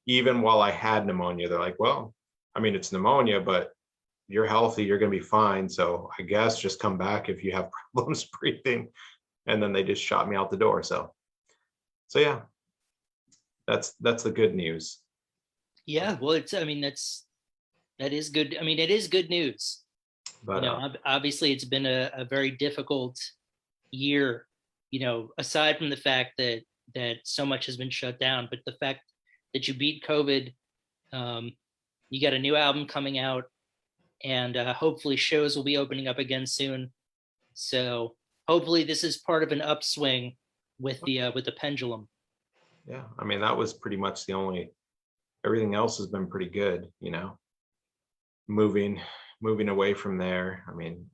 [SPEAKER 2] even while I had pneumonia, they're like, "Well, I mean, it's pneumonia, but you're healthy, you're going to be fine. So I guess just come back if you have problems breathing." And then they just shot me out the door. So yeah, that's the good news.
[SPEAKER 1] Yeah, well, that is good. I mean, it is good news.
[SPEAKER 2] But
[SPEAKER 1] obviously it's been a very difficult year, aside from the fact that so much has been shut down, but the fact that you beat COVID, you got a new album coming out, and hopefully shows will be opening up again soon. So hopefully this is part of an upswing with the pendulum.
[SPEAKER 2] Yeah, I mean, that was pretty much everything else has been pretty good, moving away from there. I mean,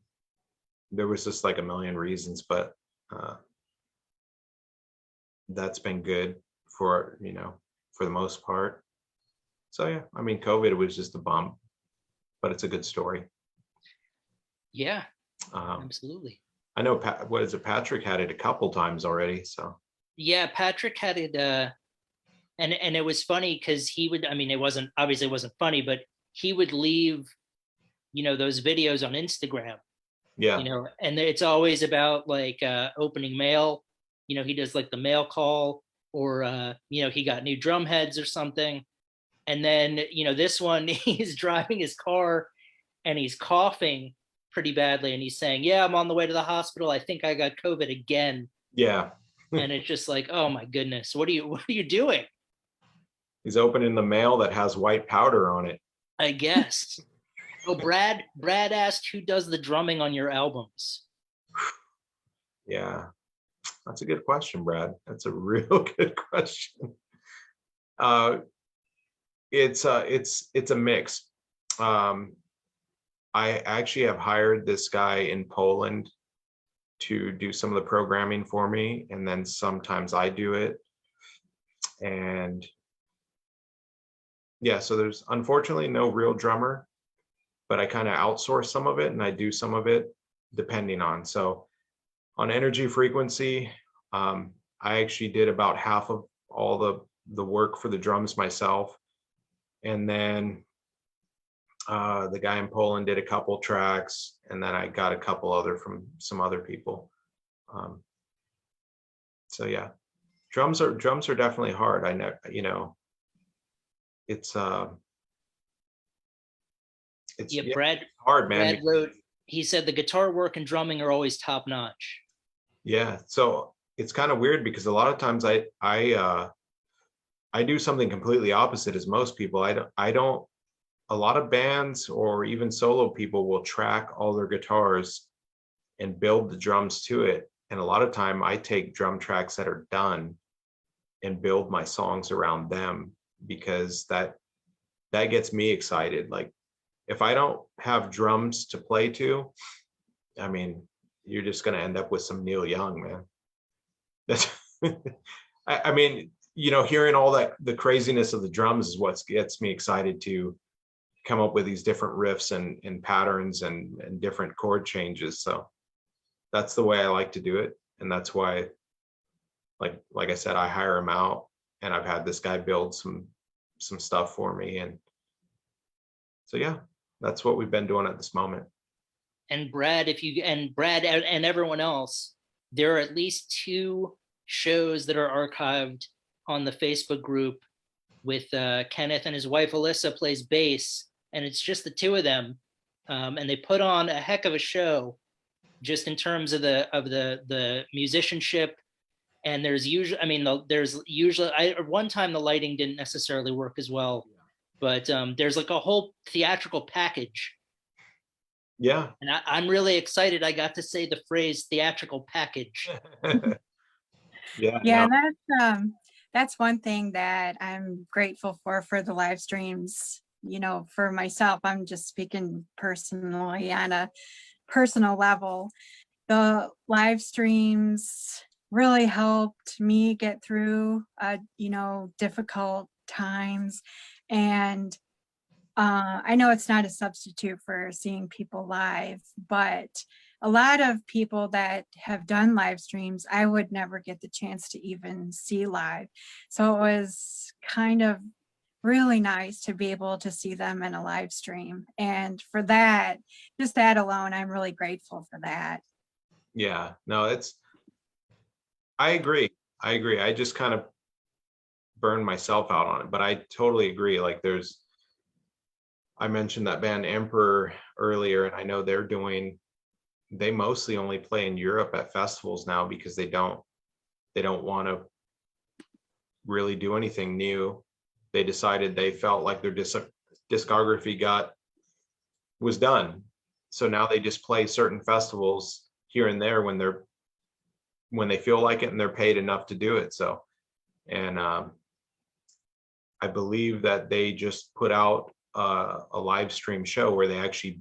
[SPEAKER 2] there was just like a million reasons, but that's been good for the most part. So yeah, I mean, COVID was just a bump, but it's a good story.
[SPEAKER 1] Yeah, absolutely.
[SPEAKER 2] I know Patrick had it a couple times already. So
[SPEAKER 1] yeah, Patrick had it, and it was funny because he would. I mean, it wasn't funny, but he would leave, those videos on Instagram.
[SPEAKER 2] Yeah.
[SPEAKER 1] And it's always about like opening mail. He does like the mail call, or he got new drum heads or something. And then this one, he's driving his car and he's coughing pretty badly, and he's saying, "Yeah, I'm on the way to the hospital. I think I got COVID again."
[SPEAKER 2] Yeah.
[SPEAKER 1] And it's just like, oh my goodness, what are you doing?
[SPEAKER 2] He's opening the mail that has white powder on it,
[SPEAKER 1] I guess. Oh, Brad asked, who does the drumming on your albums?
[SPEAKER 2] Yeah, that's a good question, Brad. That's a real good question. It's a mix. I actually have hired this guy in Poland to do some of the programming for me, and then sometimes I do it. And yeah, so there's unfortunately no real drummer, but I kind of outsource some of it and I do some of it depending on. So on Energy Frequency, I actually did about half of all the work for the drums myself. And then The guy in Poland did a couple tracks, and then I got a couple other from some other people. So yeah, drums are definitely hard. I know, it's
[SPEAKER 1] Yeah,
[SPEAKER 2] yeah,
[SPEAKER 1] Brad
[SPEAKER 2] hard, man.
[SPEAKER 1] Brad wrote, he said the guitar work and drumming are always top notch.
[SPEAKER 2] Yeah, so it's kind of weird because a lot of times I do something completely opposite as most people. I don't. A lot of bands or even solo people will track all their guitars and build the drums to it. And a lot of time I take drum tracks that are done and build my songs around them, because that gets me excited. Like, if I don't have drums to play to, I mean, you're just going to end up with some Neil Young, man. That's I mean, hearing all that, the craziness of the drums is what gets me excited to come up with these different riffs and patterns and different chord changes. So that's the way I like to do it. And that's why, like I said, I hire him out, and I've had this guy build some stuff for me. And so, yeah, that's what we've been doing at this moment.
[SPEAKER 1] And Brad, Brad and everyone else, there are at least 2 shows that are archived on the Facebook group with Kenneth, and his wife Alyssa plays bass, and it's just the 2 of them, and they put on a heck of a show, just in terms of the musicianship. And there's usually, at one time the lighting didn't necessarily work as well, but there's like a whole theatrical package.
[SPEAKER 2] Yeah.
[SPEAKER 1] And I'm really excited I got to say the phrase theatrical package.
[SPEAKER 2] Yeah.
[SPEAKER 3] Yeah,
[SPEAKER 2] No.
[SPEAKER 3] that's one thing that I'm grateful for the live streams. For myself, I'm just speaking personally on a personal level. The live streams really helped me get through difficult times. And I know it's not a substitute for seeing people live, but a lot of people that have done live streams, I would never get the chance to even see live. So it was kind of really nice to be able to see them in a live stream. And for that, just that alone, I'm really grateful for that.
[SPEAKER 2] Yeah. No, I agree. I just kind of burned myself out on it, but I totally agree. Like, I mentioned that band Emperor earlier, and I know they mostly only play in Europe at festivals now, because they don't want to really do anything new. They decided they felt like their discography was done. So now they just play certain festivals here and there when they feel like it, and they're paid enough to do it. So, and I believe that they just put out a live stream show where they actually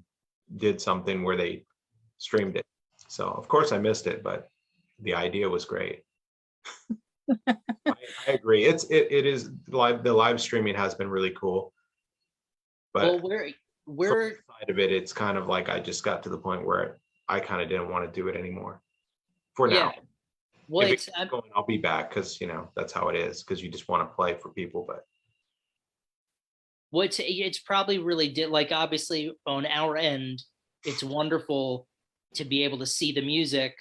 [SPEAKER 2] did something where they streamed it. So of course I missed it, but the idea was great. I agree. It is live. The live streaming has been really cool. But
[SPEAKER 1] Well,
[SPEAKER 2] we're side of it, it's kind of like I just got to the point where I kind of didn't want to do it anymore for now.
[SPEAKER 1] Well,
[SPEAKER 2] if it's going, I'll be back, because that's how it is, because you just want to play for people. But
[SPEAKER 1] it's probably really like, obviously on our end, it's wonderful to be able to see the music,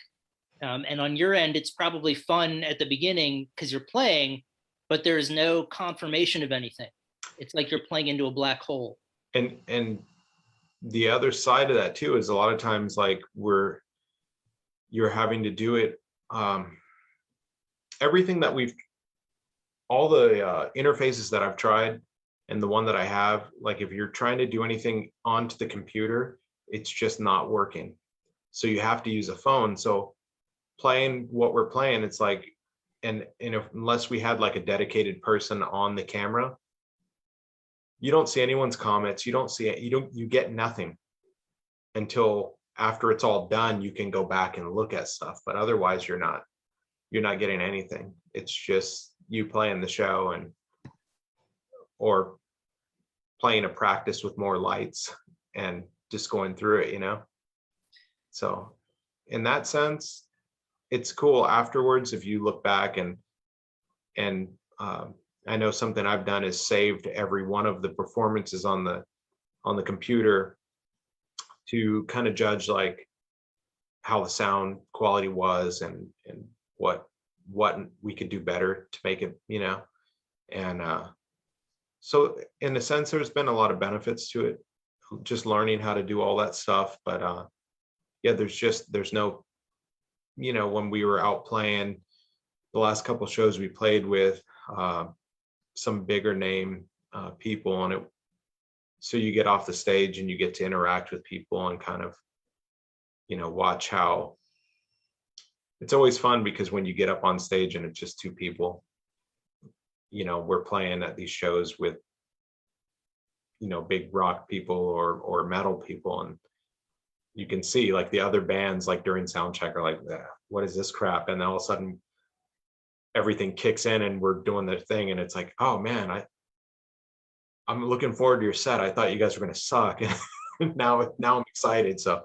[SPEAKER 1] and on your end, it's probably fun at the beginning because you're playing, but there's no confirmation of anything. It's like you're playing into a black hole.
[SPEAKER 2] And the other side of that too is a lot of times, like, you're having to do it, everything that all the interfaces that I've tried, and the one that I have, like, if you're trying to do anything onto the computer, it's just not working. So you have to use a phone. So playing what we're playing, it's like, and unless we had like a dedicated person on the camera, you don't see anyone's comments. You don't see it. You get nothing until after it's all done. You can go back and look at stuff, but otherwise you're not getting anything. It's just you playing the show, or playing a practice with more lights and just going through it. So in that sense, it's cool afterwards if you look back, and I know something I've done is saved every one of the performances on on the computer to kind of judge like how the sound quality was and what we could do better to make it, and so in a sense there's been a lot of benefits to it, just learning how to do all that stuff. But yeah, there's no, when we were out playing the last couple shows we played with some bigger name people, and so you get off the stage and you get to interact with people and kind of watch how it's always fun, because when you get up on stage and it's just two people, we're playing at these shows with big rock people or metal people, and you can see like the other bands like during sound check are like, what is this crap? And then all of a sudden everything kicks in and we're doing their thing, and it's like, oh man, I'm looking forward to your set. I thought you guys were going to suck. And now I'm excited. So,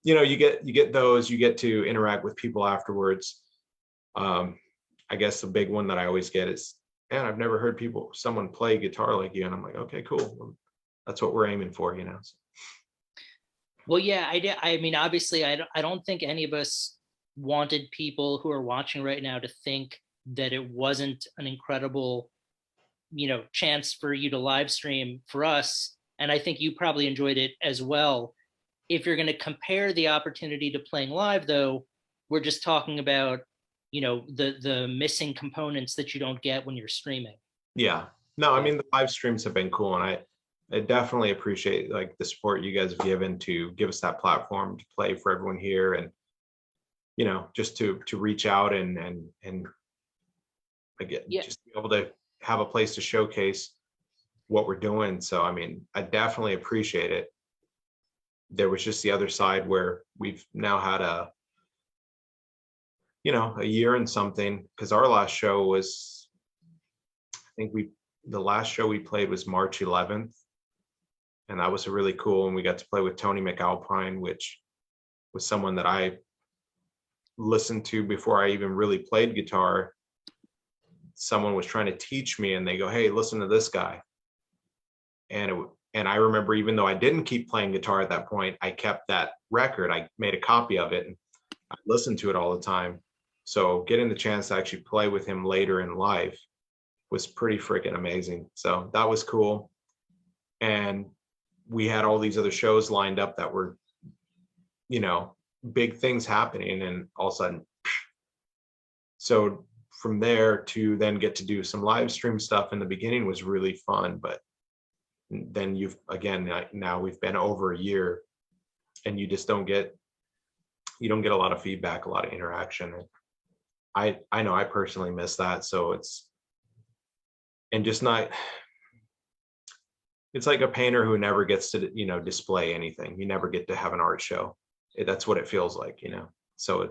[SPEAKER 2] you get those, you get to interact with people afterwards. I guess the big one that I always get is, man, I've never heard someone play guitar like you. And I'm like, okay, cool. Well, that's what we're aiming for, So.
[SPEAKER 1] Well, yeah, I mean, obviously, I don't think any of us wanted people who are watching right now to think that it wasn't an incredible, chance for you to live stream for us. And I think you probably enjoyed it as well. If you're going to compare the opportunity to playing live, though, we're just talking about, the missing components that you don't get when you're streaming.
[SPEAKER 2] Yeah. No, I mean, the live streams have been cool, and I definitely appreciate like the support you guys have given to give us that platform to play for everyone here, and just to reach out and again, just be able to have a place to showcase what we're doing. So I mean, I definitely appreciate it. There was just the other side where we've now had a year and something, because our last show was, I think the last show we played was March 11th. And that was really cool. And we got to play with Tony McAlpine, which was someone that I listened to before I even really played guitar. Someone was trying to teach me, and they go, hey, listen to this guy. And I remember, even though I didn't keep playing guitar at that point, I kept that record. I made a copy of it and I listened to it all the time. So getting the chance to actually play with him later in life was pretty freaking amazing. So that was cool. And we had all these other shows lined up that were, big things happening, and all of a sudden, so from there to then get to do some live stream stuff in the beginning was really fun. But then now we've been over a year, and you just don't get a lot of feedback, a lot of interaction. And I know I personally miss that. So it's like a painter who never gets to, display anything. You never get to have an art show. That's what it feels like, So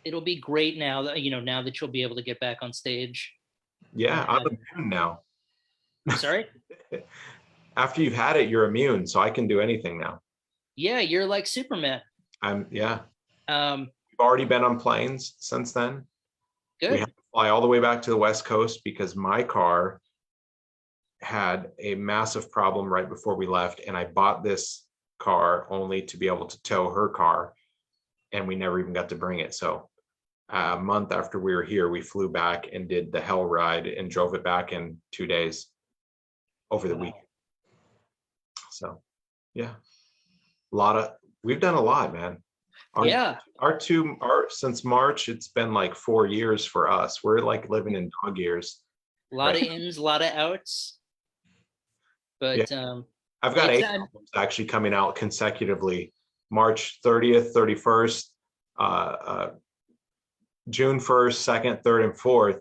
[SPEAKER 1] it'll be great now that, now that you'll be able to get back on stage.
[SPEAKER 2] Yeah, I'm immune now.
[SPEAKER 1] Sorry?
[SPEAKER 2] After you've had it, you're immune, so I can do anything now.
[SPEAKER 1] Yeah, you're like Superman.
[SPEAKER 2] Yeah.
[SPEAKER 1] We've
[SPEAKER 2] already been on planes since then.
[SPEAKER 1] Good.
[SPEAKER 2] We had to fly all the way back to the West Coast because my car had a massive problem right before we left, and I bought this car only to be able to tow her car, and we never even got to bring it. So a month after we were here, we flew back and did the hell ride and drove it back in 2 days over the week. So yeah, we've done a lot, man. Since March, it's been like 4 years for us. We're like living in dog years.
[SPEAKER 1] A lot of ins, a lot of outs. But yeah.
[SPEAKER 2] I've got 8 albums actually coming out consecutively. March 30th, 31st, June 1st, 2nd, 3rd, and 4th.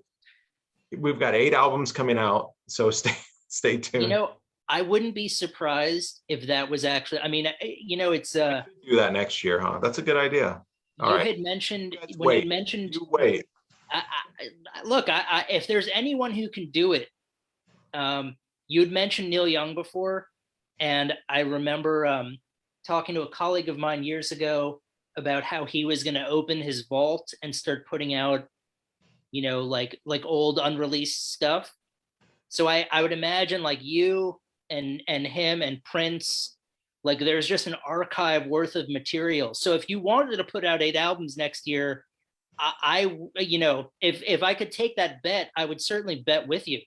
[SPEAKER 2] We've got 8 albums coming out. So stay tuned.
[SPEAKER 1] I wouldn't be surprised if that was actually, it's
[SPEAKER 2] do that next year, huh? That's a good idea.
[SPEAKER 1] You had mentioned when you mentioned
[SPEAKER 2] wait.
[SPEAKER 1] Look, if there's anyone who can do it, you had mentioned Neil Young before, and I remember talking to a colleague of mine years ago about how he was going to open his vault and start putting out, like old unreleased stuff. So I would imagine like you and him and Prince. Like there's just an archive worth of material. So if you wanted to put out 8 albums next year, if I could take that bet, I would certainly bet with you.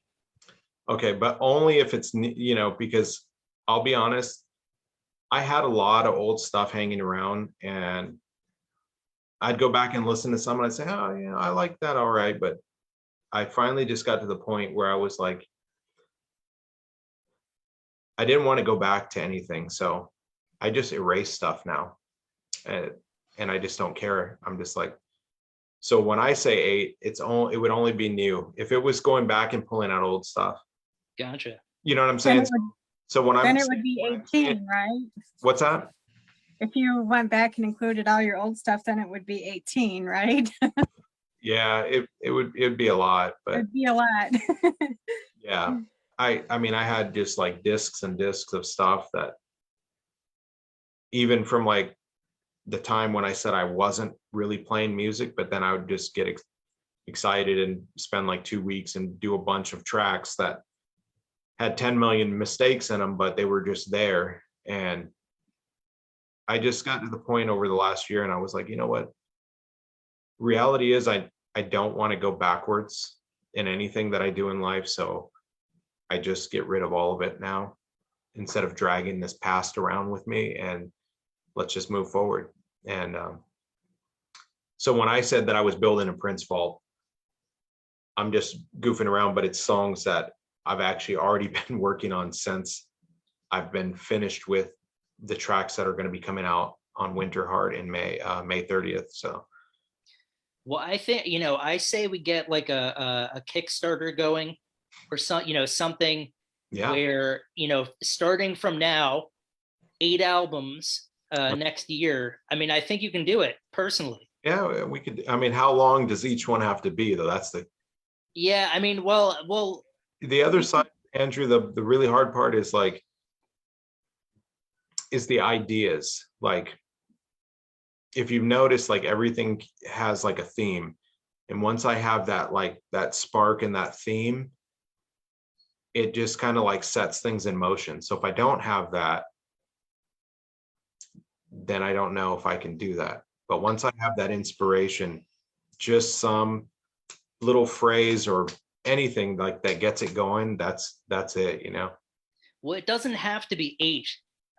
[SPEAKER 2] Okay, but only if it's, because I'll be honest, I had a lot of old stuff hanging around, and I'd go back and listen to some and I'd say, oh, yeah, I like that. All right. But I finally just got to the point where I was like, I didn't want to go back to anything. So I just erase stuff now. And I just don't care. I'm just like, so when I say 8, it would only be new. If it was going back and pulling out old stuff.
[SPEAKER 1] Gotcha.
[SPEAKER 2] You know what I'm
[SPEAKER 3] Then
[SPEAKER 2] saying? So when I'm
[SPEAKER 3] it would be 18, right?
[SPEAKER 2] What's that?
[SPEAKER 3] If you went back and included all your old stuff, then it would be 18, right?
[SPEAKER 2] Yeah, it'd be a lot, but
[SPEAKER 3] It'd be a lot.
[SPEAKER 2] yeah. I mean, I had just like discs and discs of stuff that even from like the time when I said I wasn't really playing music, but then I would just get excited and spend like 2 weeks and do a bunch of tracks that had 10 million mistakes in them, but they were just there. And I just got to the point over the last year and I was like, you know what? Reality is I don't want to go backwards in anything that I do in life. So I just get rid of all of it now instead of dragging this past around with me, and let's just move forward. And so when I said that I was building a Prince vault, I'm just goofing around, but it's songs that I've actually already been working on since I've been finished with the tracks that are going to be coming out on Winter Heart in May 30th. So,
[SPEAKER 1] well, I think, I say we get like a Kickstarter going or something
[SPEAKER 2] yeah,
[SPEAKER 1] where, starting from now, 8 albums next year. I mean, I think you can do it personally.
[SPEAKER 2] yeah, we could. I mean, how long does each one have to be though? That's
[SPEAKER 1] Yeah, I mean, well,
[SPEAKER 2] the other side, Andrew. The really hard part is the ideas. Like, if you've noticed, like everything has like a theme, and once I have that spark and that theme, it just kind of like sets things in motion. So if I don't have that, then I don't know if I can do that. But once I have that inspiration, just some little phrase or anything like that gets it going, that's it,
[SPEAKER 1] Well, it doesn't have to be 8.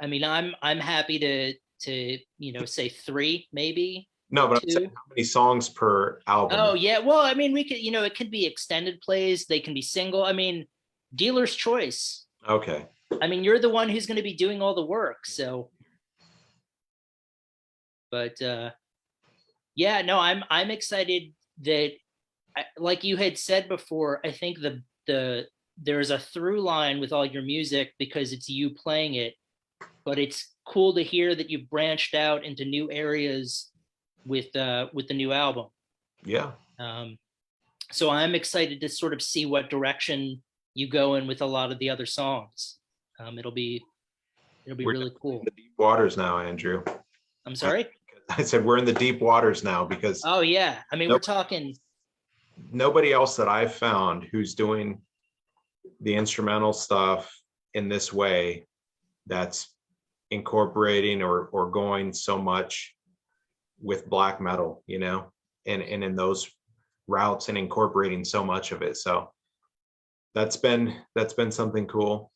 [SPEAKER 1] I mean, I'm happy to say 3 maybe.
[SPEAKER 2] No, but
[SPEAKER 1] 2.
[SPEAKER 2] I'm saying how many songs per album?
[SPEAKER 1] Oh yeah, well, I mean, we could, it could be extended plays. They can be single. I mean, dealer's choice.
[SPEAKER 2] Okay.
[SPEAKER 1] I mean, you're the one who's going to be doing all the work, so. But yeah, no, I'm excited that, like you had said before, I think there's a through line with all your music because it's you playing it, but it's cool to hear that you've branched out into new areas with the new album.
[SPEAKER 2] Yeah.
[SPEAKER 1] So I'm excited to sort of see what direction you go in with a lot of the other songs. It'll be really cool.
[SPEAKER 2] In the deep waters now, Andrew.
[SPEAKER 1] I'm sorry?
[SPEAKER 2] I said we're in the deep waters now because
[SPEAKER 1] Oh yeah, I mean, we're talking.
[SPEAKER 2] Nobody else that I've found who's doing the instrumental stuff in this way that's incorporating or going so much with black metal, and in those routes and incorporating so much of it. So that's been something cool.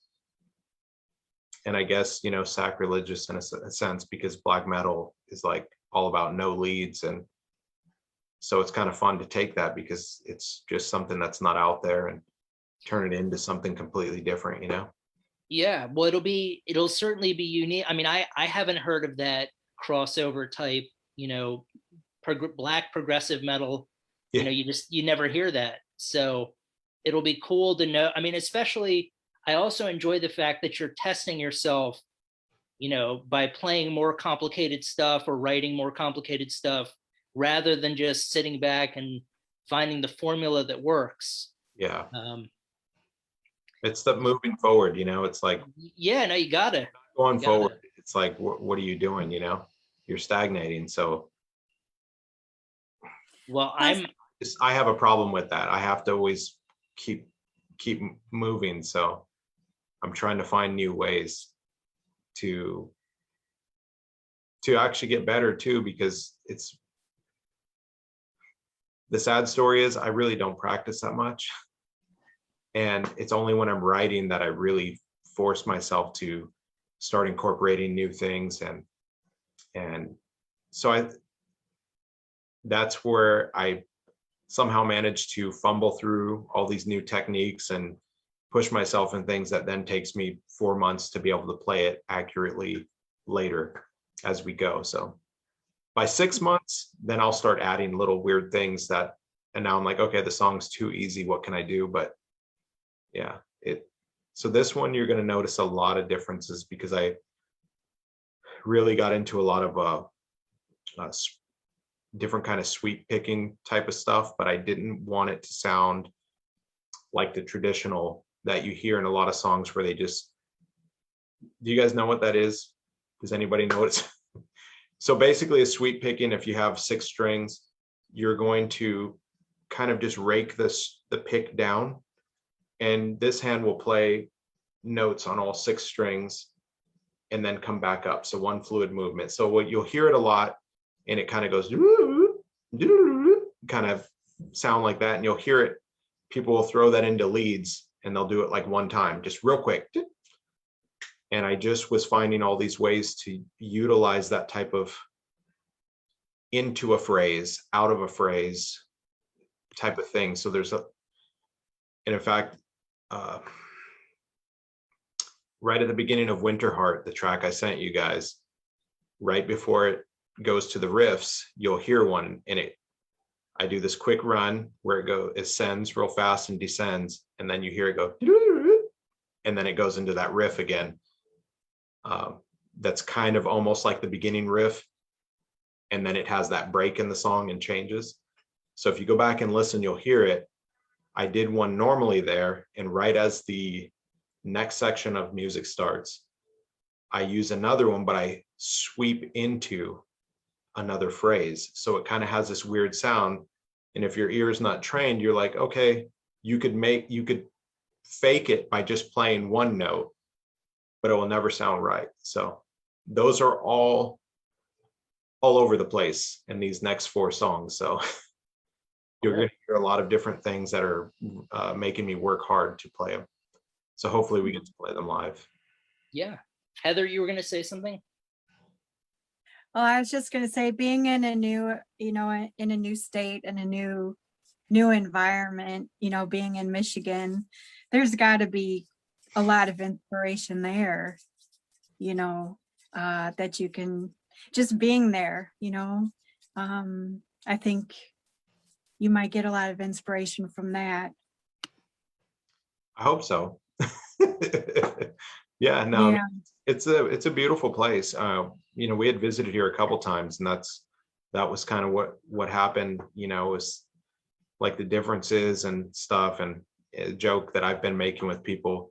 [SPEAKER 2] And I guess, sacrilegious in a sense, because black metal is like all about no leads. And so it's kind of fun to take that because it's just something that's not out there and turn it into something completely different,
[SPEAKER 1] Yeah, well, it'll certainly be unique. I mean, I haven't heard of that crossover type, black progressive metal.
[SPEAKER 2] Yeah.
[SPEAKER 1] You never hear that. So it'll be cool to know. I mean, especially, I also enjoy the fact that you're testing yourself, by playing more complicated stuff or writing more complicated stuff rather than just sitting back and finding the formula that works.
[SPEAKER 2] Yeah. It's the moving forward, it's like,
[SPEAKER 1] yeah, no, you gotta
[SPEAKER 2] going forward. It's like, what are you doing? You're stagnating. So,
[SPEAKER 1] well,
[SPEAKER 2] I have a problem with that. I have to always keep moving. So I'm trying to find new ways to actually get better too, because the sad story is I really don't practice that much. And it's only when I'm writing that I really force myself to start incorporating new things. And so that's where I somehow managed to fumble through all these new techniques and push myself in things that then takes me 4 months to be able to play it accurately later as we go. So by 6 months, then I'll start adding little weird things and now I'm like, okay, the song's too easy. What can I do? But yeah, so this one, you're going to notice a lot of differences because I really got into a lot of different kind of sweep picking type of stuff, but I didn't want it to sound like the traditional that you hear in a lot of songs where do you guys know what that is? Does anybody know what it's? So basically a sweep picking, if you have 6 strings, you're going to kind of just rake the pick down, and this hand will play notes on all 6 strings and then come back up. So one fluid movement. So what you'll hear it a lot, and it kind of goes kind of sound like that, and you'll hear it. People will throw that into leads and they'll do it like one time, just real quick. And I just was finding all these ways to utilize that type of into a phrase, out of a phrase type of thing. So and in fact, right at the beginning of Winterheart, the track I sent you guys, right before it goes to the riffs, you'll hear one in it. I do this quick run where it ascends real fast and descends, and then you hear it go, and then it goes into that riff again. That's kind of almost like the beginning riff, and then it has that break in the song and changes. So if you go back and listen, you'll hear it. I did one normally there, and right as the next section of music starts, I use another one, but I sweep into another phrase. So it kind of has this weird sound. And if your ear is not trained, you're like, okay, you could fake it by just playing one note, but it will never sound right. So those are all over the place in these next 4 songs. So you're going to hear a lot of different things that are making me work hard to play them. So hopefully we get to play them live.
[SPEAKER 1] Yeah. Heather, you were going to say something?
[SPEAKER 3] Well, I was just going to say, being in a new, in a new state and a new environment, being in Michigan, there's got to be a lot of inspiration there, that you can just being there, I think you might get a lot of inspiration from that.
[SPEAKER 2] I hope so. Yeah, no,
[SPEAKER 3] Yeah.
[SPEAKER 2] it's a beautiful place. We had visited here a couple times, and that was kind of what happened, was like the differences and stuff, and a joke that I've been making with people,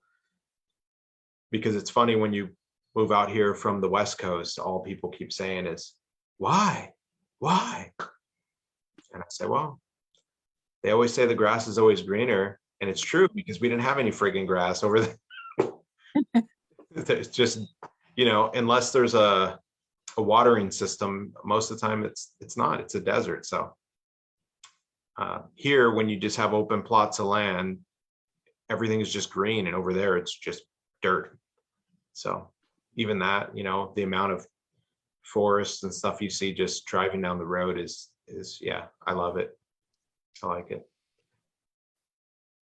[SPEAKER 2] because it's funny when you move out here from the West Coast, all people keep saying is, why? And I say, well, they always say the grass is always greener, and it's true, because we didn't have any friggin' grass over there. It's just, unless there's a watering system, most of the time it's a desert. So here, when you just have open plots of land, everything is just green, and over there it's just dirt. So even that, the amount of forests and stuff you see just driving down the road is yeah, I love it. I like it.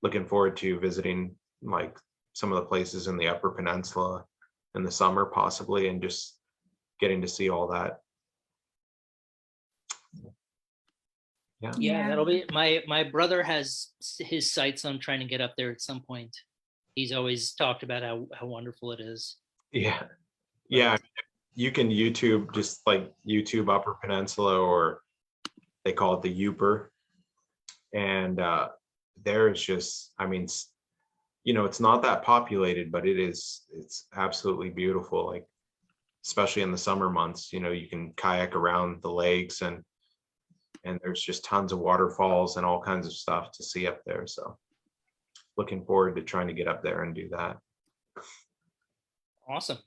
[SPEAKER 2] Looking forward to visiting like some of the places in the Upper Peninsula in the summer, possibly, and just getting to see all that.
[SPEAKER 1] Yeah, that'll be my brother has his sights on trying to get up there at some point. He's always talked about how wonderful it is.
[SPEAKER 2] Yeah. You can just like YouTube Upper Peninsula, or they call it the Upper, and there's just, it's not that populated, but it's absolutely beautiful, like especially in the summer months. You can kayak around the lakes, and there's just tons of waterfalls and all kinds of stuff to see up there. So looking forward to trying to get up there and do that.
[SPEAKER 1] Awesome.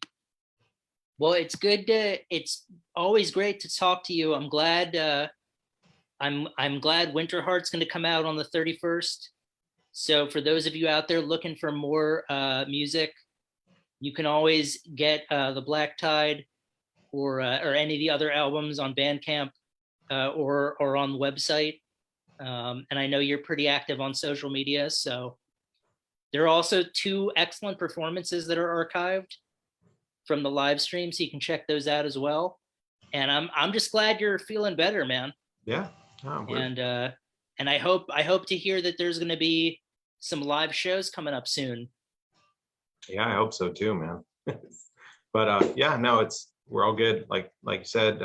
[SPEAKER 1] Well, it's always great to talk to you. I'm glad I'm glad Winter Heart's going to come out on the 31st. So for those of you out there looking for more music, you can always get the Black Tide or any of the other albums on Bandcamp or on the website. And I know you're pretty active on social media, so there are also 2 excellent performances that are archived from the live stream, so you can check those out as well. And I'm just glad you're feeling better, man.
[SPEAKER 2] Yeah. Oh,
[SPEAKER 1] And I hope to hear that there's going to be some live shows coming up soon.
[SPEAKER 2] yeah, I hope so too, man. But yeah, no, we're all good. Like you said,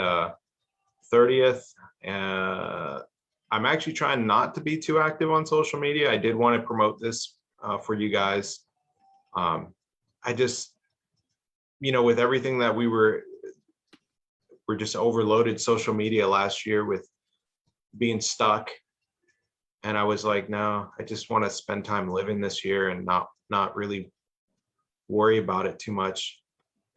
[SPEAKER 2] 30th. I'm actually trying not to be too active on social media. I did want to promote this for you guys. I just, with everything that we're just overloaded social media last year with being stuck. And I was like, no, I just want to spend time living this year and not really worry about it too much.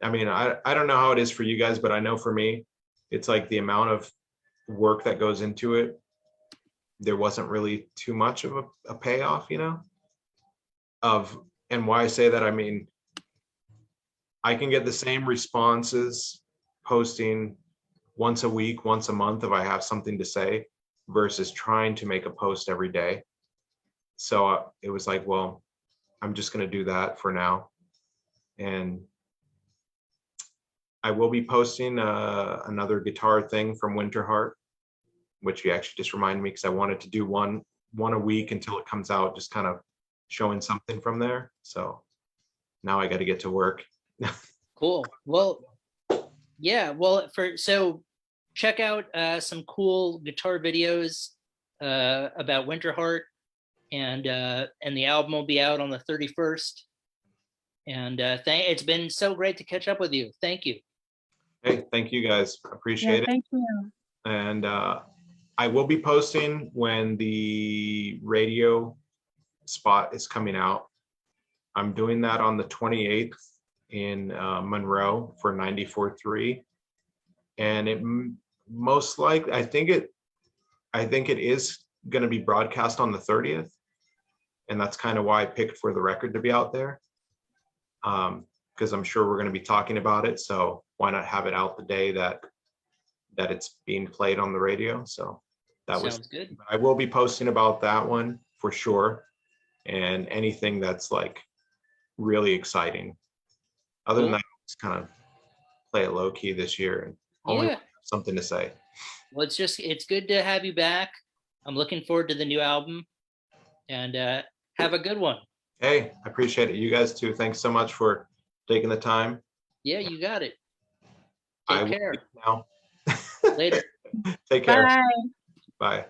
[SPEAKER 2] I mean, I don't know how it is for you guys, but I know for me, it's like the amount of work that goes into it, there wasn't really too much of a payoff, and why I say that, I mean, I can get the same responses posting once a week, once a month if I have something to say versus trying to make a post every day. So it was like, well, I'm just going to do that for now. And I will be posting another guitar thing from Winter Heart, which you actually just reminded me because I wanted to do one a week until it comes out, just kind of showing something from there. So now I got to get to work.
[SPEAKER 1] Cool. Well, yeah. Well, so check out some cool guitar videos about Winter Heart, and the album will be out on the 31st. And it's been so great to catch up with you. Thank you.
[SPEAKER 2] Hey, thank you guys. Appreciate it.
[SPEAKER 3] Thank you.
[SPEAKER 2] And I will be posting when the radio spot is coming out. I'm doing that on the 28th in Monroe for 94.3. And it most likely, I think it is going to be broadcast on the 30th. And that's kind of why I picked for the record to be out there. Because I'm sure we're going to be talking about it. So why not have it out the day that it's being played on the radio? So that
[SPEAKER 1] sounds good.
[SPEAKER 2] I will be posting about that one for sure. And anything that's like really exciting. Other than that, just kind of play it low key this year and only have something to say.
[SPEAKER 1] Well, it's good to have you back. I'm looking forward to the new album, and have a good one.
[SPEAKER 2] Hey, I appreciate it. You guys too. Thanks so much for taking the time.
[SPEAKER 1] Yeah, you got it.
[SPEAKER 2] Take
[SPEAKER 1] care.
[SPEAKER 2] Now.
[SPEAKER 1] Later.
[SPEAKER 2] Take care.
[SPEAKER 3] Bye.
[SPEAKER 2] Bye.